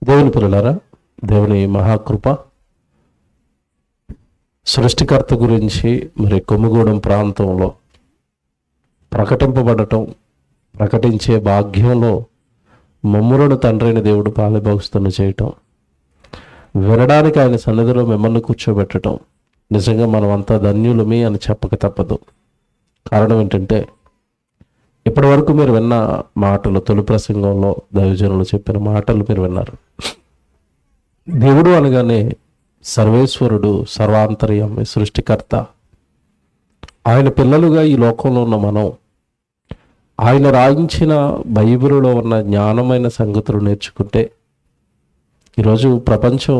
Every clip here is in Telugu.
దేవుని పిల్లలారా, దేవుని మహాకృప సృష్టికర్త గురించి మరి కొమ్ముగూడెం ప్రాంతంలో ప్రకటించే భాగ్యంలో మమ్ములను తండ్రైన దేవుడు పాలిభాగస్తులను చేయటం, వినడానికి ఆయన సన్నిధిలో మిమ్మల్ని కూర్చోబెట్టడం నిజంగా మనమంతా ధన్యులమే అని చెప్పక తప్పదు. కారణం ఏంటంటే ఇప్పటి వరకు మీరు విన్న మాటలు, తొలి ప్రసంగంలో దైవజనులు చెప్పిన మాటలు మీరు విన్నారు. దేవుడు అనగానే సర్వేశ్వరుడు, సర్వాంతర్యామి, సృష్టికర్త. ఆయన పిల్లలుగా ఈ లోకంలో ఉన్న మనం ఆయన రాయించిన బైబిలులో ఉన్న జ్ఞానమైన సంగతులు నేర్చుకుంటే ఈరోజు ప్రపంచం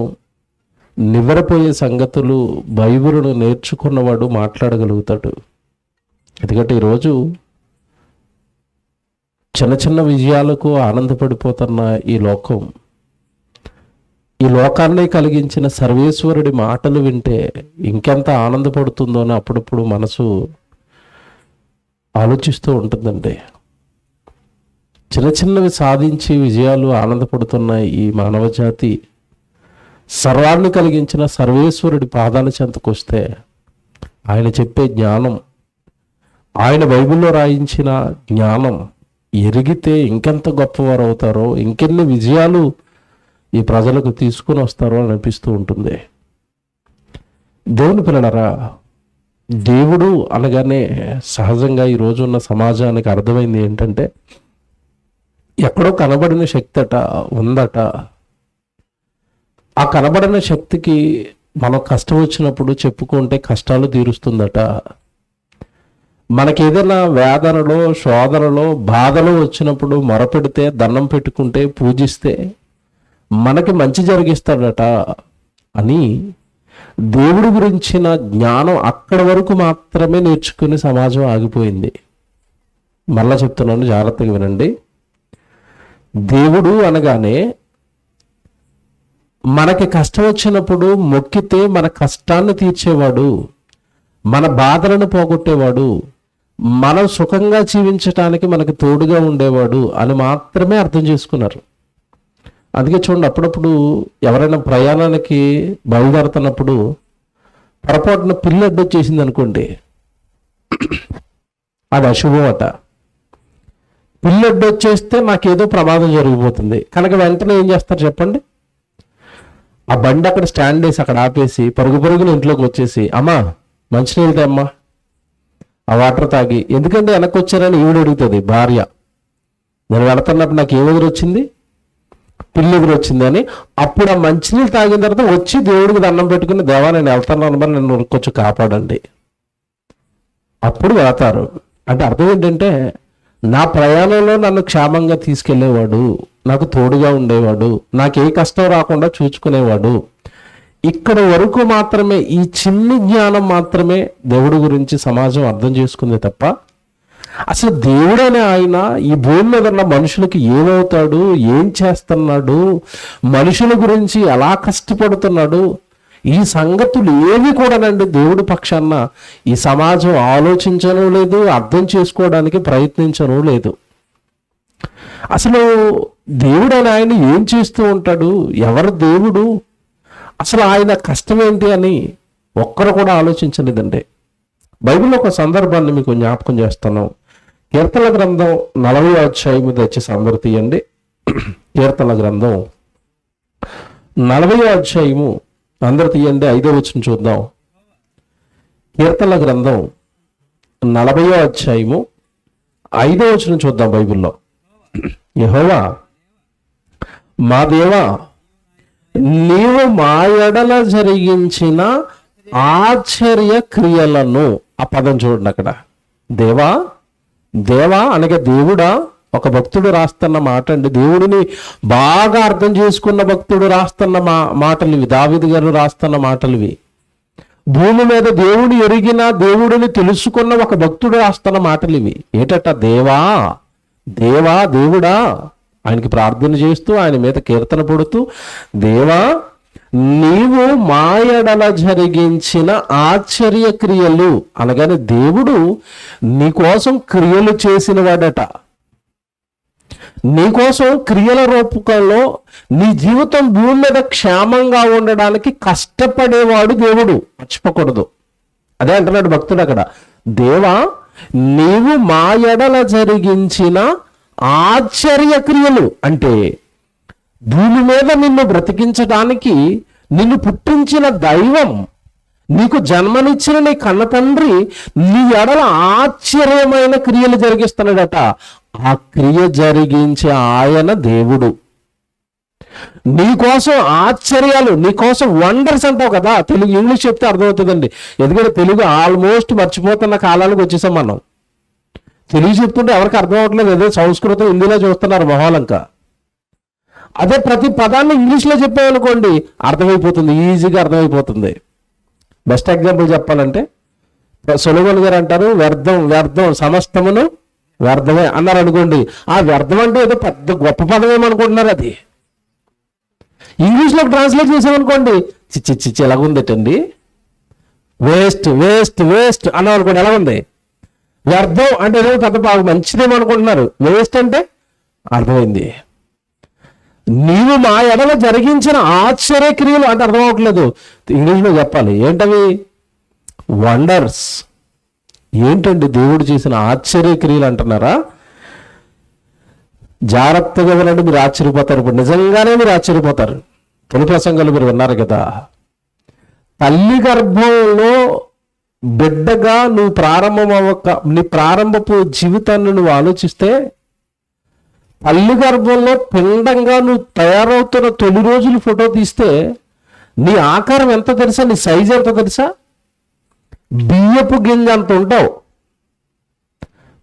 నివ్వెరపోయే సంగతులు బైబిలును నేర్చుకున్నవాడు మాట్లాడగలుగుతాడు. ఎందుకంటే ఈరోజు చిన్న చిన్న విజయాలకు ఆనందపడిపోతున్న ఈ లోకాన్ని కలిగించిన సర్వేశ్వరుడి మాటలు వింటే ఇంకెంత ఆనందపడుతుందో అని అప్పుడప్పుడు మనసు ఆలోచిస్తూ ఉంటుందండి. చిన్న చిన్నవి సాధించి విజయాలు ఆనందపడుతున్న ఈ మానవ జాతి సర్వాన్ని కలిగించిన సర్వేశ్వరుడి పాదాల చెంతకు వస్తే ఆయన చెప్పే జ్ఞానం, ఆయన బైబిల్లో రాయించిన జ్ఞానం ఎరిగితే ఇంకెంత గొప్పవారు అవుతారో, ఇంకెన్ని విజయాలు ఈ ప్రజలకు తీసుకుని వస్తారో అని అనిపిస్తూ ఉంటుంది. దేవుని పిల్లలారా, దేవుడు అనగానే సహజంగా ఈ రోజు ఉన్న సమాజానికి అర్థమైంది ఏంటంటే ఎక్కడో కనబడిన శక్తి ఉందట. ఆ కనబడిన శక్తికి మనం కష్టం వచ్చినప్పుడు చెప్పుకుంటే కష్టాలు తీరుస్తుందట. మనకేదైనా వేదనలో, శోధనలో, బాధలో వచ్చినప్పుడు మొరపెడితే, దండం పెట్టుకుంటే, పూజిస్తే మనకి మంచి జరిగిస్తాడట అని దేవుడి గురించిన జ్ఞానం అక్కడి వరకు మాత్రమే నేర్చుకుని సమాజం ఆగిపోయింది. మళ్ళా చెప్తున్నాను, జాగ్రత్తగా వినండి. దేవుడు అనగానే మనకి కష్టం వచ్చినప్పుడు మొక్కితే మన కష్టాన్ని తీర్చేవాడు, మన బాధలను పోగొట్టేవాడు, మనం సుఖంగా జీవించటానికి మనకు తోడుగా ఉండేవాడు అని మాత్రమే అర్థం చేసుకున్నారు. అందుకే చూడండి, అప్పుడప్పుడు ఎవరైనా ప్రయాణానికి బయలుదేరుతున్నప్పుడు పొరపాటున పిల్లి అడ్డొచ్చేసింది అనుకోండి, అది అశుభం అట. పిల్లి అడ్డొచ్చేస్తే నాకేదో ప్రమాదం జరిగిపోతుంది కనుక వెంటనే ఏం చేస్తారు చెప్పండి? ఆ బండి అక్కడ స్టాండ్ వేసి అక్కడ ఆపేసి పరుగున ఇంట్లోకి వచ్చేసి, అమ్మా మంచినీళ్ళు తేమ్మా, ఆ వాటర్ తాగి. ఎందుకంటే వెనక్కి వచ్చారని ఈవిడ అడుగుతుంది భార్య. నేను వెళుతున్నప్పుడు నాకు ఏం ఎదురొచ్చింది? పిల్లి ఎదురొచ్చిందని. అప్పుడు ఆ మంచినీళ్ళు తాగిన తర్వాత వచ్చి దేవుడికి దండం పెట్టుకుని, దేవా నేను వెళ్తున్నాను మరి నన్ను కొంచెం కాపాడండి, అప్పుడు వెళతారు. అంటే అర్థం ఏంటంటే నా ప్రయాణంలో నన్ను క్షేమంగా తీసుకెళ్లేవాడు, నాకు తోడుగా ఉండేవాడు, నాకు ఏ కష్టం రాకుండా చూసుకునేవాడు. ఇక్కడ వరకు మాత్రమే, ఈ చిన్ని జ్ఞానం మాత్రమే దేవుడి గురించి సమాజం అర్థం చేసుకుంది తప్ప అసలు దేవుడనే ఆయన ఈ భూమి మీద ఉన్న మనుషులకి ఏమవుతాడు, ఏం చేస్తున్నాడు, మనుషుల గురించి ఎలా కష్టపడుతున్నాడు, ఈ సంగతులు ఏవి కూడానండి దేవుడి పక్షాన ఈ సమాజం ఆలోచించను లేదు, అర్థం చేసుకోవడానికి ప్రయత్నించను లేదు. అసలు దేవుడని ఆయన ఏం చేస్తూ ఉంటాడు, ఎవరు దేవుడు, అసలు ఆయన కష్టం ఏంటి అని ఒక్కరు కూడా ఆలోచించలేదండి. బైబిల్లో ఒక సందర్భాన్ని మీకు జ్ఞాపకం చేస్తాను. కీర్తన గ్రంథం 40వ అధ్యాయం దయచేసి అందరూ తీయండి. కీర్తన గ్రంథం 40వ అధ్యాయము అందరూ తీయండి. 5వ వచనం చూద్దాం. కీర్తన గ్రంథం 40వ అధ్యాయము 5వ వచనం చూద్దాం. బైబిల్లో, యెహోవా మా దేవా, నీవు మా ఎడల జరిగించిన ఆశ్చర్య క్రియలను. ఆ పదం చూడండి అక్కడ. దేవా, దేవా అనగా దేవుడా. ఒక భక్తుడు రాస్తున్న మాట అండి. దేవుడిని బాగా అర్థం చేసుకున్న భక్తుడు రాస్తున్న మాటలు ఇవి. దావీదు గారు రాస్తున్న మాటలు ఇవి. భూమి మీద దేవుని ఎరిగిన, దేవుడిని తెలుసుకున్న ఒక భక్తుడు రాస్తున్న మాటలు ఇవి. ఏటట? దేవా, దేవా, దేవుడా. ఆయనకి ప్రార్థన చేస్తూ, ఆయన మీద కీర్తన పడుతూ, దేవా నీవు మా ఎడల జరిగించిన ఆశ్చర్య క్రియలు అనగానే దేవుడు నీకోసం క్రియలు చేసిన వాడట. నీకోసం క్రియల రూపకంలో నీ జీవితం భూమి మీద క్షేమంగా ఉండడానికి కష్టపడేవాడు దేవుడు, మర్చిపోకూడదు. అదే అంటున్నాడు భక్తుడు అక్కడ, దేవా నీవు మా ఎడల జరిగించిన ఆశ్చర్య క్రియలు. అంటే భూమి మీద నిన్ను బ్రతికించడానికి నిన్ను పుట్టించిన దైవం, నీకు జన్మనిచ్చిన నీ కన్న తండ్రి నీ ఎడల ఆశ్చర్యమైన క్రియలు జరిగిస్తున్నాడట. ఆ క్రియ జరిగించే ఆయన దేవుడు. నీకోసం ఆశ్చర్యాలు, నీకోసం వండర్స్ అంటావు కదా. తెలుగు ఇంగ్లీష్ చెప్తే అర్థమవుతుందండి, ఎందుకంటే తెలుగు ఆల్మోస్ట్ మర్చిపోతున్న కాలానికి వచ్చేసాం మనం. తెలుగు చెప్తుంటే ఎవరికి అర్థం అవ్వట్లేదు, ఏదో సంస్కృతం హిందీలో చూస్తున్నారు మొహాలంక. అదే ప్రతి పదాన్ని ఇంగ్లీష్లో చెప్పామనుకోండి అర్థమైపోతుంది, ఈజీగా అర్థమైపోతుంది. బెస్ట్ ఎగ్జాంపుల్ చెప్పాలంటే సొలొమోను గారు అంటారు, వ్యర్థం వ్యర్థం సమస్తమును వ్యర్థమే అన్నారు అనుకోండి. ఆ వ్యర్థం అంటే ఏదో పెద్ద గొప్ప పదం ఏమనుకుంటున్నారు, అది ఇంగ్లీష్లోకి ట్రాన్స్లేట్ చేసామనుకోండి, చిచ్చి చిచ్చి ఎలాగుందటండి, వేస్ట్ వేస్ట్ వేస్ట్ అన్నాం అనుకోండి, ఎలాగుంది. వ్యర్థం అంటే ఏదో పెద్ద బాగా మంచిదేమనుకుంటున్నారు, వేస్ట్ అంటే అర్థమైంది. నీవు మా ఎడల జరిగించిన ఆశ్చర్య క్రియలు అంటే అర్థం అవ్వట్లేదు, ఇంగ్లీష్లో చెప్పాలి. ఏంటవి? వండర్స్. ఏంటండి దేవుడు చేసిన ఆశ్చర్య క్రియలు అంటున్నారా? జాగ్రత్తగా వినండి, మీరు ఆశ్చర్యపోతారు. ఇప్పుడు నిజంగానే మీరు ఆశ్చర్యపోతారు. తొలి ప్రసంగాలు మీరు విన్నారు కదా, తల్లి గర్భంలో బిడ్డగా నువ్వు నీ ప్రారంభపు జీవితాన్ని నువ్వు ఆలోచిస్తే, తల్లి గర్భంలో పిండంగా నువ్వు తయారవుతున్న తొలి రోజులు ఫోటో తీస్తే నీ ఆకారం ఎంత తెలుసా, నీ సైజ్ ఎంత తెలుసా? బియ్యపు గింజ అంత ఉంటావు.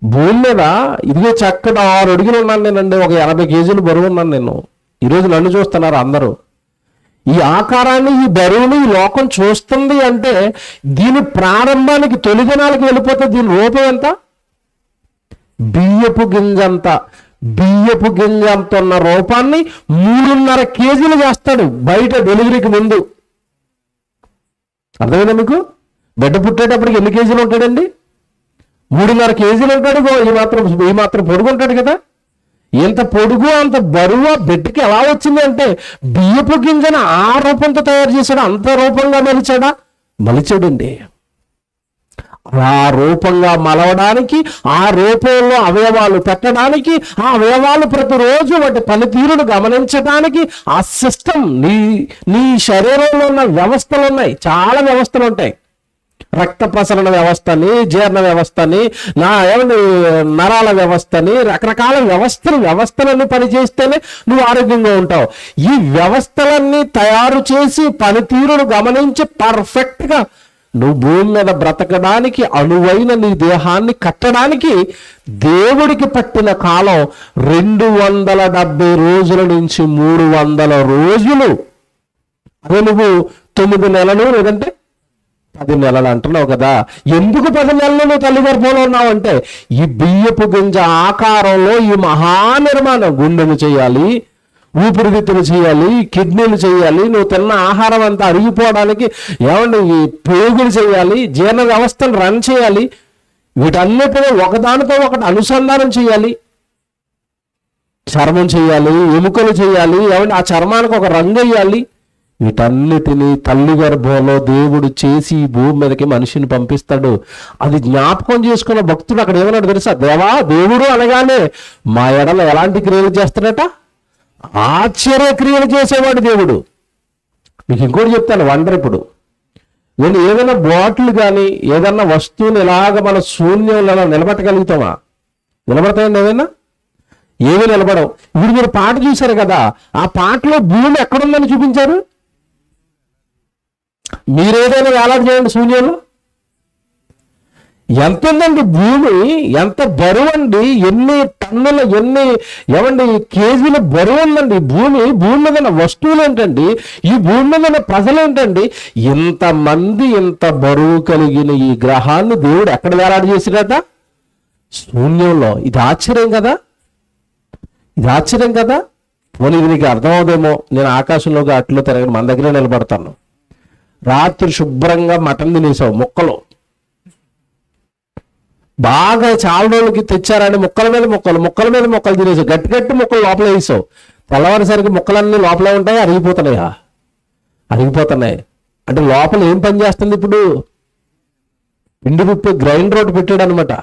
భూమి మీద ఇదిగే చక్కటి 6 అడుగులు ఉన్నాను నేనండి, ఒక 80 కేజీలు బరువు ఉన్నాను నేను. ఈరోజు నన్ను చూస్తున్నారు అందరూ. ఈ ఆకారాన్ని, ఈ బరువుని ఈ లోకం చూస్తుంది అంటే దీని ప్రారంభానికి తొలి దినాలకు వెళ్ళిపోతే దీని రూపం ఎంత? బియ్యపు గింజంత. బియ్యపు గింజ అంత ఉన్న రూపాన్ని 3.5 కేజీలు చేస్తాడు బయట డెలివరీకి ముందు. అర్థమైందా మీకు? బిడ్డ పుట్టేటప్పటికి ఎన్ని కేజీలు ఉంటాడండి? 3.5 కేజీలు ఉంటాడు. ఈ మాత్రం పొడుగు ఉంటాడు కదా. ఎంత పొడుగు అంత బరువు బిడ్డకి ఎలా వచ్చింది అంటే బియ్యపు గింజను ఆ రూపంతో తయారు చేశాడు. అంత రూపంగా మలిచాడండి. ఆ రూపంగా మలవడానికి, ఆ రూపంలో అవయవాలు పెట్టడానికి, ఆ అవయవాలు ప్రతిరోజు వాటి పనితీరును గమనించడానికి ఆ సిస్టమ్, నీ శరీరంలో ఉన్న వ్యవస్థలు ఉన్నాయి, చాలా వ్యవస్థలు ఉంటాయి. రక్త ప్రసరణ వ్యవస్థని, జీర్ణ వ్యవస్థని, నరాల వ్యవస్థని, రకరకాల వ్యవస్థలన్నీ పనిచేస్తేనే నువ్వు ఆరోగ్యంగా ఉంటావు. ఈ వ్యవస్థలన్నీ తయారు చేసి పనితీరును గమనించి పర్ఫెక్ట్గా నువ్వు భూమి మీద బ్రతకడానికి, అనువైన నీ దేహాన్ని కట్టడానికి దేవుడికి పట్టిన కాలం 270 రోజుల నుంచి 300 రోజులు. అదే నువ్వు 9 నెలలు లేదంటే 10 నెలలు అంటున్నావు కదా. ఎందుకు 10 నెలలు నువ్వు తల్లి గర్భంలో ఉన్నావు అంటే ఈ బియ్యపు గింజ ఆకారంలో ఈ మహానిర్మాణం. గుండెను చేయాలి, ఊపిరితిత్తులు చేయాలి, కిడ్నీలు చేయాలి, నువ్వు తిన్న ఆహారం అంతా అరిగిపోవడానికి ఈ పేగులు చేయాలి, జీర్ణ వ్యవస్థను రన్ చేయాలి, వీటన్నిటిని ఒకదానితో ఒకటి అనుసంధానం చేయాలి, చర్మం చేయాలి, ఎముకలు చేయాలి, ఆ చర్మానికి ఒక రంగు వేయాలి. వీటన్నిటినీ తల్లి గర్భంలో దేవుడు చేసి భూమి మీదకి మనిషిని పంపిస్తాడు. అది జ్ఞాపకం చేసుకున్న భక్తుడు అక్కడ ఏమన్నాడు తెలుసా? దేవుడు అనగానే మా ఎడల ఎలాంటి క్రియలు చేస్తాడట? ఆశ్చర్య క్రియలు చేసేవాడు దేవుడు. మీకు ఇంకోటి చెప్తాను, వండర్. ఇప్పుడు నేను ఏదైనా బాటిల్ కానీ ఏదన్నా వస్తువుని ఇలాగ మన శూన్యంలో నిలబెట్టగలుగుతామా? నిలబడతాయండి ఏమైనా? ఏమీ నిలబడవు. ఇప్పుడు మీరు పాట చూశారు కదా, ఆ పాటలో భూమి ఎక్కడుందని చూపించారు. మీరేదైనా వేలాడి చేయండి శూన్యంలో, ఎంత ఉందండి భూమి, ఎంత బరువు అండి, ఎన్ని టన్నుల కేజీల బరువు ఉందండి భూమి మీద ఉన్న వస్తువులు ఏంటండి, ఈ భూమి మీద ఉన్న ప్రజలు ఏంటండి. ఇంతమంది ఇంత బరువు కలిగిన ఈ గ్రహాన్ని దేవుడు ఎక్కడ వేలాడి చేసిరట? శూన్యంలో. ఇది ఆశ్చర్యం కదా, ఇది ఆశ్చర్యం కదా. పోనీ ఇది నీకు అర్థమవుదేమో, నేను ఆకాశంలోకి అట్లో తిరగని మన దగ్గరే నిలబడతాను. రాత్రి శుభ్రంగా మటన్ తినేసావు ముక్కలు, బాగా చాలా రోజులకి తెచ్చారని ముక్కల మీద మొక్కలు తినేసావు, గట్టి గట్టి ముక్కలు లోపల వేసావు. తెల్లవారిసరికి ముక్కలన్నీ లోపలే ఉంటాయి, అరిగిపోతున్నాయి. అంటే లోపల ఏం పని చేస్తుంది ఇప్పుడు? పిండి రుప్పి గ్రైండర్ ఒకటి పెట్టాడు అనమాట.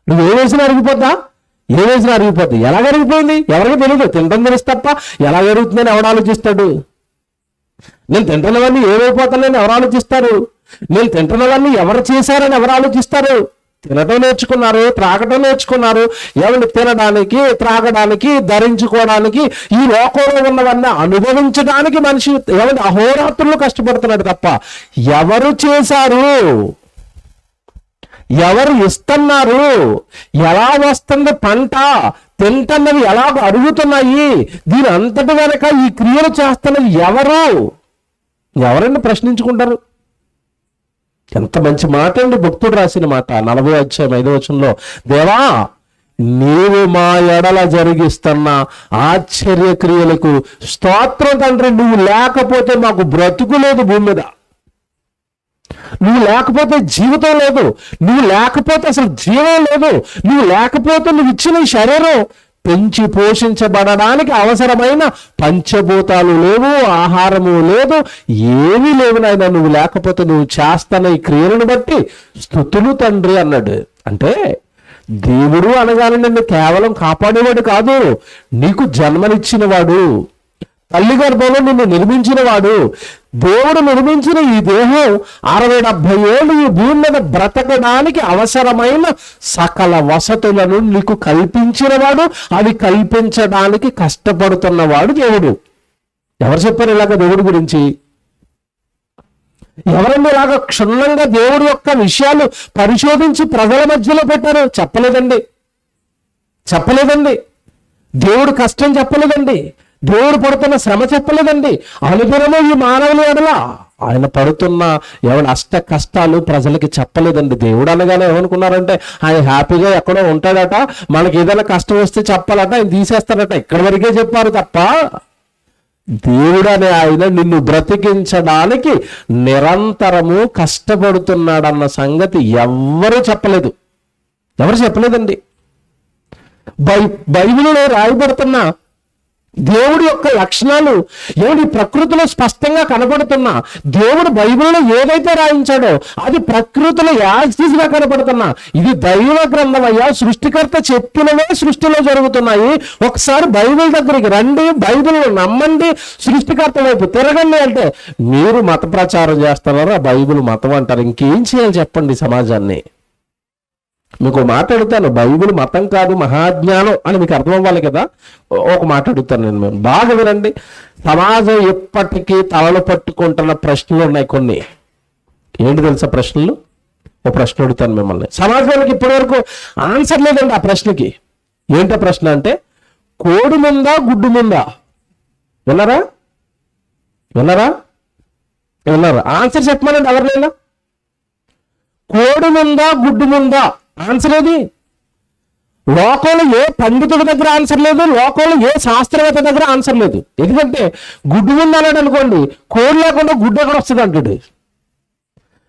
నువ్వు ఏం వేసినా అరిగిపోద్ది. ఎలా అరిగిపోయింది ఎవరికి తెలియదు, తినడం తెలుసు తప్ప ఎలా జరుగుతుందని ఎవడు ఆలోచిస్తాడు? నేను తింటున్నవన్నీ ఏమైపోతానని ఎవరు ఆలోచిస్తారు? నేను తింటున్నవన్నీ ఎవరు చేశారని ఎవరు ఆలోచిస్తారు? తినడం నేర్చుకున్నారు, త్రాగటం నేర్చుకున్నారు. ఎవరిని తినడానికి, త్రాగడానికి, ధరించుకోవడానికి, ఈ లోకంలో ఉన్నవన్నీ అనుభవించడానికి మనిషి ఎవరిని అహోరాత్రులు కష్టపడుతున్నాడు తప్ప ఎవరు చేశారు, ఎవరు ఇస్తున్నారు, ఎలా వస్తుంది పంట, తింటున్నవి ఎలా అరుగుతున్నాయి, దీని అంతటి వెనక ఈ క్రియలు చేస్తున్నది ఎవరండి ప్రశ్నించుకుంటారు? ఎంత మంచి మాట అండి భక్తుడు రాసిన మాట 40వ అధ్యాయం 5వ వచనంలో, దేవా నీవు మా ఎడల జరిగిస్తున్న ఆశ్చర్య క్రియలకు స్తోత్రం తండ్రి. నువ్వు లేకపోతే మాకు బ్రతుకు లేదు భూమి మీద, నువ్వు లేకపోతే జీవితం లేదు, నువ్వు లేకపోతే అసలు జీవం లేదు, నువ్వు లేకపోతే నువ్వు ఇచ్చిన శరీరం పెంచి పోషించబడడానికి అవసరమైన పంచభూతాలు లేవు, ఆహారము లేదు, ఏమీ లేవు నాయన. నువ్వు లేకపోతే నువ్వు చేస్తున్న ఈ క్రియలను బట్టి స్తుతులు తండ్రి అన్నాడు. అంటే దేవుడు అనగానే నిన్ను కేవలం కాపాడేవాడు కాదు, నీకు జన్మనిచ్చిన వాడు, తల్లి గర్భంలో నిన్ను నిర్మించిన వాడు. దేవుడు నిర్మించిన ఈ దేహం 60-70 ఏళ్ళు ఈ భూమి మీద బ్రతకడానికి అవసరమైన సకల వసతులను నీకు కల్పించిన వాడు, అవి కల్పించడానికి కష్టపడుతున్నవాడు దేవుడు. ఎవరు చెప్పారు ఇలాగ దేవుడి గురించి? ఎవరన్నా ఇలాగ క్షుణ్ణంగా దేవుడి యొక్క విషయాలు పరిశోధించి ప్రజల మధ్యలో పెట్టారు? చెప్పలేదండి. దేవుడు కష్టం చెప్పలేదండి, దేవుడు పడుతున్న శ్రమ చెప్పలేదండి. అనుదినము ఈ మానవుని ఎడల ఆయన పడుతున్న అష్ట కష్టాలు ప్రజలకి చెప్పలేదండి. దేవుడు అనగానే ఏమనుకున్నారంటే ఆయన హ్యాపీగా ఎక్కడో ఉంటాడట, మనకి ఏదైనా కష్టం వస్తే చెప్పాలట, ఆయన తీసేస్తాడట, ఇక్కడి వరకే చెప్పారు తప్ప దేవుడు అనే ఆయన నిన్ను బ్రతికించడానికి నిరంతరము కష్టపడుతున్నాడన్న సంగతి ఎవరు చెప్పలేదండి. బైబిల్లో రాయబడుతున్న దేవుడి యొక్క లక్షణాలు ఏమిటి ప్రకృతిలో స్పష్టంగా కనబడుతున్నా, దేవుడు బైబిల్లో ఏదైతే రాయించాడో అది ప్రకృతిలో యాజిగా కనబడుతున్నా, ఇది దైవ గ్రంథమయ్యా, సృష్టికర్త చెప్పినవే సృష్టిలో జరుగుతున్నాయి. ఒకసారి బైబిల్ దగ్గరికి రండి, బైబిల్ నమ్మండి, సృష్టికర్త వైపు తిరగండి. అంటే మీరు మత ప్రచారం చేస్తున్నారు, ఆ బైబిల్ మతం అంటారు. ఇంకేం చేయాలి చెప్పండి సమాజాన్ని? మీకు మాట అడుగుతాను, బైబిల్ మతం కాదు మహాజ్ఞానం అని మీకు అర్థం అవ్వాలి కదా. ఒక మాట అడుగుతాను నేను, బాగా వినండి. సమాజం ఎప్పటికీ తలలు పట్టుకుంటున్న ప్రశ్నలు ఉన్నాయి కొన్ని. ఏంటి తెలుసా ప్రశ్నలు? ఒక ప్రశ్న అడుగుతాను మిమ్మల్ని. సమాజానికి ఇప్పటివరకు ఆన్సర్ లేదండి ఆ ప్రశ్నకి. ఏంటో ప్రశ్న అంటే, కోడి ముందా గుడ్డు ముందా? విన్నారా? ఆన్సర్ చెప్పమనండి ఎవరినైనా. కోడి ముందా గుడ్డు ముందా? ఆన్సర్ ఏది? లోకంలో ఏ పండితుడి దగ్గర ఆన్సర్ లేదు, లోకంలో ఏ శాస్త్రవేత్త దగ్గర ఆన్సర్ లేదు. ఎందుకంటే గుడ్డు ముందు అన్నాడు అనుకోండి, కోడి లేకుండా గుడ్డు ఎక్కడ వస్తుంది అంటాడు.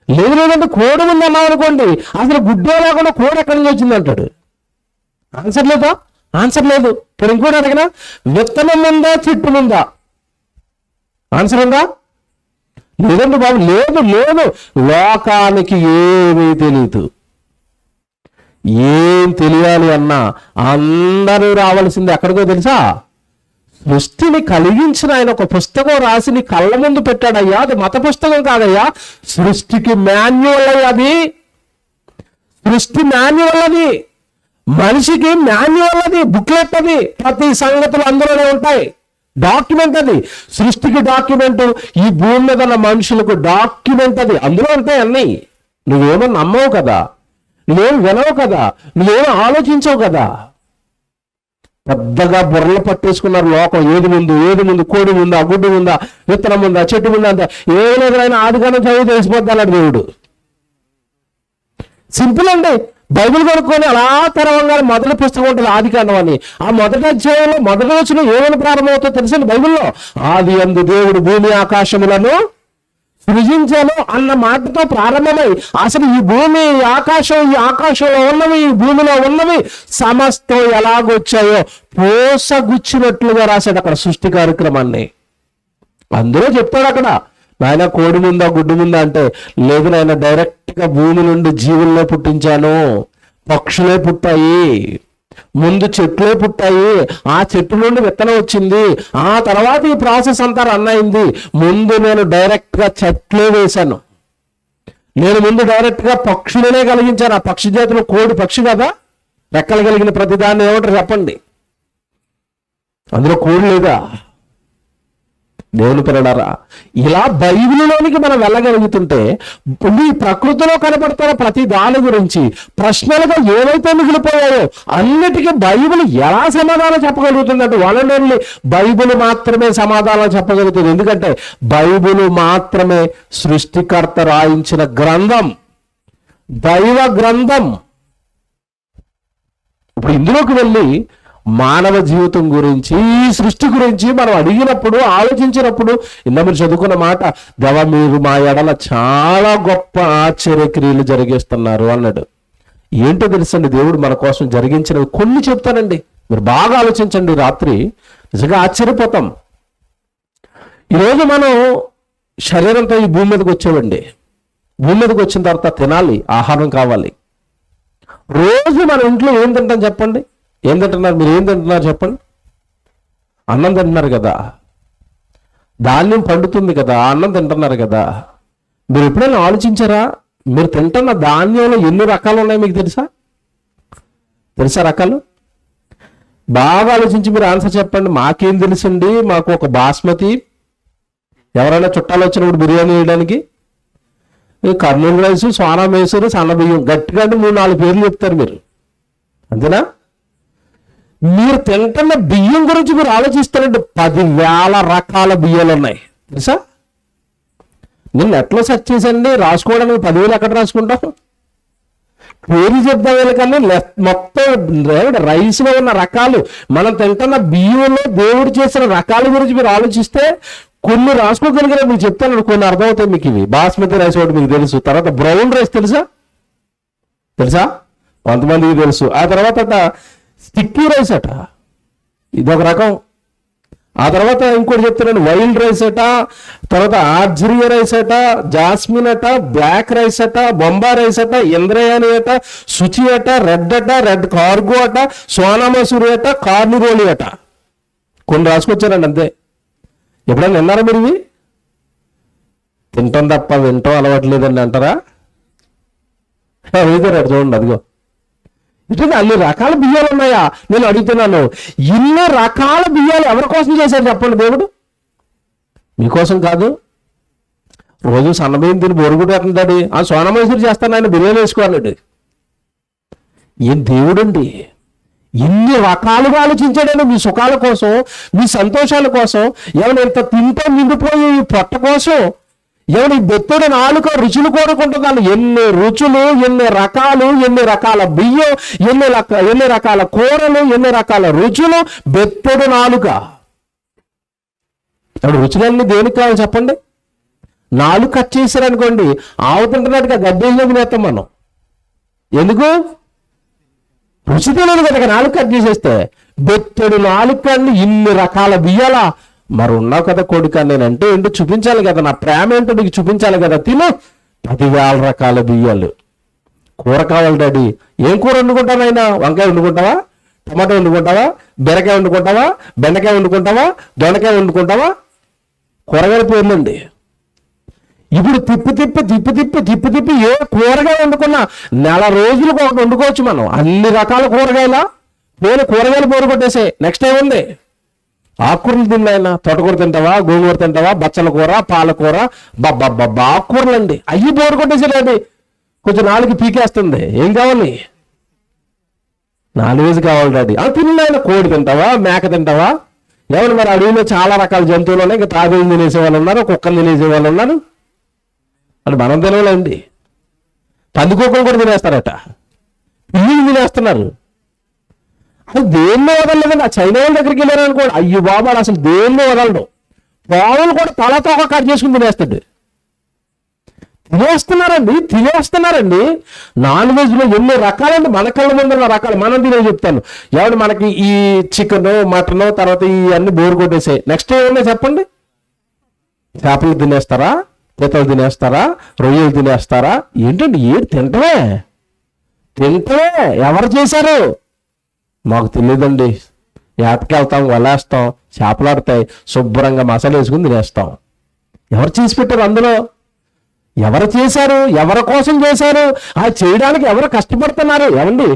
లేదంటే కోడి ముందు అన్నావు అనుకోండి, అసలు గుడ్డే లేకుండా కోడి ఎక్కడి నుంచి వచ్చింది అంటాడు. ఆన్సర్ లేదు. ఇప్పుడు ఇంకోటి అడిగినా, విత్తనం ముందా చెట్టు ముందా? ఆన్సర్ ఉందా? లేదండి బాబు, లేదు. లోకానికి ఏమీ తెలియదు. ఏం తెలియాలి అన్నా అందరూ రావాల్సింది ఎక్కడికో తెలుసా? సృష్టిని కలిగించిన ఆయన ఒక పుస్తకం రాసి నీ కళ్ళ ముందు పెట్టాడయ్యా. అది మత పుస్తకం కాదయ్యా, సృష్టికి మాన్యువల్ అయ్యా. అది సృష్టి మాన్యువల్, అది మనిషికి మాన్యువల్, అది బుక్లెట్, అది ప్రతి సంగతులు అందులోనే ఉంటాయి. డాక్యుమెంట్ అది, సృష్టికి డాక్యుమెంట్, ఈ భూమి మీద ఉన్న మనుషులకు డాక్యుమెంట్, అది అందులో ఉంటాయి అన్నీ. నువ్వేమో నమ్మవు కదా, నువ్వేం వినవు కదా, నువ్వేమో ఆలోచించవు కదా. పెద్దగా బుర్రలు పట్టేసుకున్నారు లోకం. ఏది ముందు, కోడి ముందా, గుడ్డు ముందా, విత్తనం ముందా, చెట్టు ముందా అంత ఏం లేదు. ఆయన ఆదికాండం చదివి తెలిసిపోద్ది అన్నాడు దేవుడు. సింపుల్ అండి. బైబిల్ కొనుక్కొని అలా తెరవంగానే మొదటి పుస్తకం ఉంటుంది ఆదికాండం అని. ఆ మొదటి అధ్యాయంలో మొదటి వచనం ఏమని ప్రారంభమవుతుందో తెలుసండి బైబిల్లో? ఆది యందు దేవుడు భూమి ఆకాశములను సృజించాను అన్న మాటతో ప్రారంభమై అసలు ఈ భూమి, ఈ ఆకాశంలో ఉన్నవి, ఈ భూమిలో ఉన్నవి సమస్తం ఎలాగొచ్చాయో పోసగుచ్చినట్లుగా రాశాడు అక్కడ సృష్టి కార్యక్రమాన్ని. అందులో చెప్తాడు అక్కడ, నాయన కోడి ముందా గుడ్డు ముందా అంటే, లేదు నాయన డైరెక్ట్ గా భూమి నుండి జీవుల్నే పుట్టించాను, పక్షులే పుట్టాయి, ముందు చెట్లే పుట్టాయి, ఆ చెట్టు నుండి విత్తనం వచ్చింది, ఆ తర్వాత ఈ ప్రాసెస్ అంతా రన్ అయింది. ముందు నేను డైరెక్ట్ గా చెట్లే వేశాను, నేను ముందు డైరెక్ట్ గా పక్షులనే కలిగించాను. ఆ పక్షి జాతిలో కోడి పక్షి కదా, రెక్కలు కలిగిన ప్రతిదాన్ని ఏమంటారు చెప్పండి, అందులో కోడి లేదా? దేవుని పిల్లలారా, ఇలా బైబిలులోనికి మనం వెళ్ళగలుగుతుంటే ఈ ప్రకృతిలో కనబడుతున్న ప్రతి దాని గురించి ప్రశ్నలుగా ఏవైతే మిగిలిపోయాయో అన్నిటికీ బైబిల్ ఎలా సమాధానం చెప్పగలుగుతుంది అంటే వన్ అండ్ ఓన్లీ బైబిల్ మాత్రమే సమాధానం చెప్పగలుగుతుంది. ఎందుకంటే బైబిల్ మాత్రమే సృష్టికర్త రాయించిన గ్రంథం, దైవ గ్రంథం. ఇప్పుడు ఇందులోకి వెళ్ళి మానవ జీవితం గురించి, ఈ సృష్టి గురించి మనం అడిగినప్పుడు, ఆలోచించినప్పుడు ఇందా మీరు చదువుకున్న మాట, దేవా మీరు మా ఎడల చాలా గొప్ప ఆశ్చర్యక్రియలు జరిగిస్తున్నారు అన్నాడు. ఏంటో తెలుసండి, దేవుడు మన కోసం జరిగించినవి కొన్ని చెప్తానండి, మీరు బాగా ఆలోచించండి. రాత్రి నిజంగా ఆశ్చర్యపోతాం. ఈరోజు మనం శరీరంతో ఈ భూమి మీదకి వచ్చామండి. భూమి మీదకి వచ్చిన తర్వాత తినాలి, ఆహారం కావాలి. రోజు మన ఇంట్లో ఏం తింటాం చెప్పండి? ఏం తింటున్నారు మీరు? ఏం తింటున్నారు చెప్పండి? అన్నం తింటున్నారు కదా, ధాన్యం పండుతుంది కదా, అన్నం తింటున్నారు కదా. మీరు ఎప్పుడైనా ఆలోచించారా, మీరు తింటున్న ధాన్యంలో ఎన్ని రకాలు ఉన్నాయి మీకు తెలుసా? రకాలు బాగా ఆలోచించి మీరు ఆన్సర్ చెప్పండి. మాకేం తెలుసండి, మాకు ఒక బాస్మతి, ఎవరైనా చుట్టాలు వచ్చినప్పుడు బిర్యానీ వేయడానికి కర్నూలు రైసు, సోనా మేసూరు, సన్న బియ్యం, గట్టిగా 3-4 పేర్లు చెప్తారు మీరు, అంతేనా? మీరు తింటున్న బియ్యం గురించి మీరు ఆలోచిస్తారంటే 10,000 రకాల బియ్యాలు ఉన్నాయి తెలుసా? నేను నెట్లో సెర్చ్ చేసండి, రాసుకోవడానికి 10,000 ఎక్కడ రాసుకుంటాం? పేరు చెప్తాం కానీ మొత్తం రైస్లో ఉన్న రకాలు, మనం తింటున్న బియ్యంలో దేవుడు చేసిన రకాల గురించి మీరు ఆలోచిస్తే కొన్ని రాసుకోగలిగిన మీకు చెప్తాను, కొన్ని అర్థమవుతాయి మీకు. ఇవి బాస్మతి రైస్ ఒకటి మీకు తెలుసు, తర్వాత బ్రౌన్ రైస్ తెలుసా? కొంతమందికి తెలుసు. ఆ తర్వాత స్టిక్కీ రైస్ అట, ఇదొక రకం. ఆ తర్వాత ఇంకోటి చెప్తున్నాను, వైల్డ్ రైస్ అట, తర్వాత ఆర్జరియా రైస్ అట, జాస్మిన్ అట, బ్లాక్ రైస్ అట, బొంబా రైస్ అట, ఇంద్రయాని అట, శుచి అట, రెడ్ కార్గో అట, సోనా మసూరి అట, కార్నిరోలి అట. కొన్ని రాసుకొచ్చారండి అంతే. ఎప్పుడైనా విన్నారా మీరు ఇవి? తింటాం తప్ప వింటాం అలవాట్లేదండి అంటారా? వేసారు చూడండి, అదిగో ఇట్లా అన్ని రకాల బియ్యాలు ఉన్నాయా? నేను అడుగుతున్నాను, ఇన్ని రకాల బియ్యాలు ఎవరి కోసం చేశారు చెప్పండి? దేవుడు మీకోసం కాదు. రోజు సన్నబియ్యం తిని బొరుగుడు అంటాడు, ఆ సోనమైసూరు చేస్తాను ఆయన బిర్యానీ వేసుకోవాలండి. ఏం దేవుడండి, ఇన్ని రకాలుగా ఆలోచించాడని మీ సుఖాల కోసం, మీ సంతోషాల కోసం, ఏమైనా ఇంత తింటే నిండిపోయి ఈ పొట్ట కోసం, ఏమైనా ఈ బెత్తడి నాలుక రుచులు కోరుకుంటున్నాను. ఎన్ని రుచులు, ఎన్ని రకాలు, ఎన్ని రకాల బియ్యం, ఎన్ని రకాల కూరలు, ఎన్ని రకాల రుచులు, బెత్తడి నాలుక. ఇప్పుడు రుచులన్నీ దేనికి కావాలి చెప్పండి? నాలుగు కట్ చేశారనుకోండి, ఆవు తింటున్నట్టుగా గడ్డేలో తినేస్తాం మనం. ఎందుకు? రుచి తెలియదు కదా, నాలుగు కట్ చేసేస్తే. బెత్తడి నాలుకని ఇన్ని రకాల బియ్యాలా? మరి ఉన్నావు కదా కొడుక, నేనంటే ఏంటో చూపించాలి కదా, నా ప్రేమ ఏంటో నీకు చూపించాలి కదా. తిను 10,000 రకాల బియ్యాలు. కూర కావాలి డాడీ, ఏం కూర వండుకుంటావు అయినా? వంకాయ వండుకుంటావా, టమాటో వండుకుంటావా, బీరకాయ వండుకుంటావా, బెండకాయ వండుకుంటావా, దొండకాయ వండుకుంటావా? కూరగాయల పేర్లండి. ఇప్పుడు తిప్పి ఏ కూరగాయ వండుకున్నా నెల రోజులు వండుకోవచ్చు మనం. అన్ని రకాల కూరగాయల కూరగాయలు బోరు కొట్టేసే. నెక్స్ట్ ఏముంది? ఆకుకూరలు తిన్నాయినా, తోటకూర తింటావా, గోంగూర తింటావా, బచ్చల కూర, పాలకూర, ఆకుకూరలు అండి. అయ్యి బోరు కొట్టేసేది. కొంచెం నాలుగు పీకేస్తుంది. ఏం కావాలి? నాన్ వెజ్ కావాలి డాడీ. తిన్నాయినా కోడి తింటావా, మేక తింటావా? ఏమన్నా మరి అడవిలో చాలా రకాల జంతువులు ఉన్నాయి. ఇంకా తాబేలు తినేసే వాళ్ళు ఉన్నారు, కుక్కలు తినేసే వాళ్ళు ఉన్నారు. అంటే మనం తినవాలండి. పందికొక్కలు కూడా తినేస్తారట, పిల్లిని తినేస్తున్నారు. అసలు దేన్నో వదలలేదండి. ఆ చైనా వాళ్ళ దగ్గరికి వెళ్ళారు అనుకోండి, అయ్యో బాబాడు అసలు దేన్నో వదలడు. పావులు కూడా తలతో ఒక కట్ చేసుకుని తినేస్తాడు. తినేస్తున్నారండి. నాన్ వెజ్లో ఎన్ని రకాలండి, మన కళ్ళ ముందు రకాలు. మనం తినే చెప్తాను, ఎవడు మనకి ఈ చికెన్ మటన్ తర్వాత ఈ అన్ని బోరు కొట్టేసాయి. నెక్స్ట్ ఏమన్నా చెప్పండి, చేపలు తినేస్తారా, పీతలు తినేస్తారా, రొయ్యలు తినేస్తారా? ఏంటండి, ఏడు తింటమే. ఎవరు చేశారు? మాకు తెలియదండి. ఏటకెళ్తాం, వలేస్తాం, చేపలాడతాయి, శుభ్రంగా మసాలా వేసుకుని తినేస్తాం. ఎవరు చేసి పెట్టారు? అందులో ఎవరు చేశారు? ఎవరి కోసం చేశారు? అది చేయడానికి ఎవరు కష్టపడుతున్నారు? ఏమండి,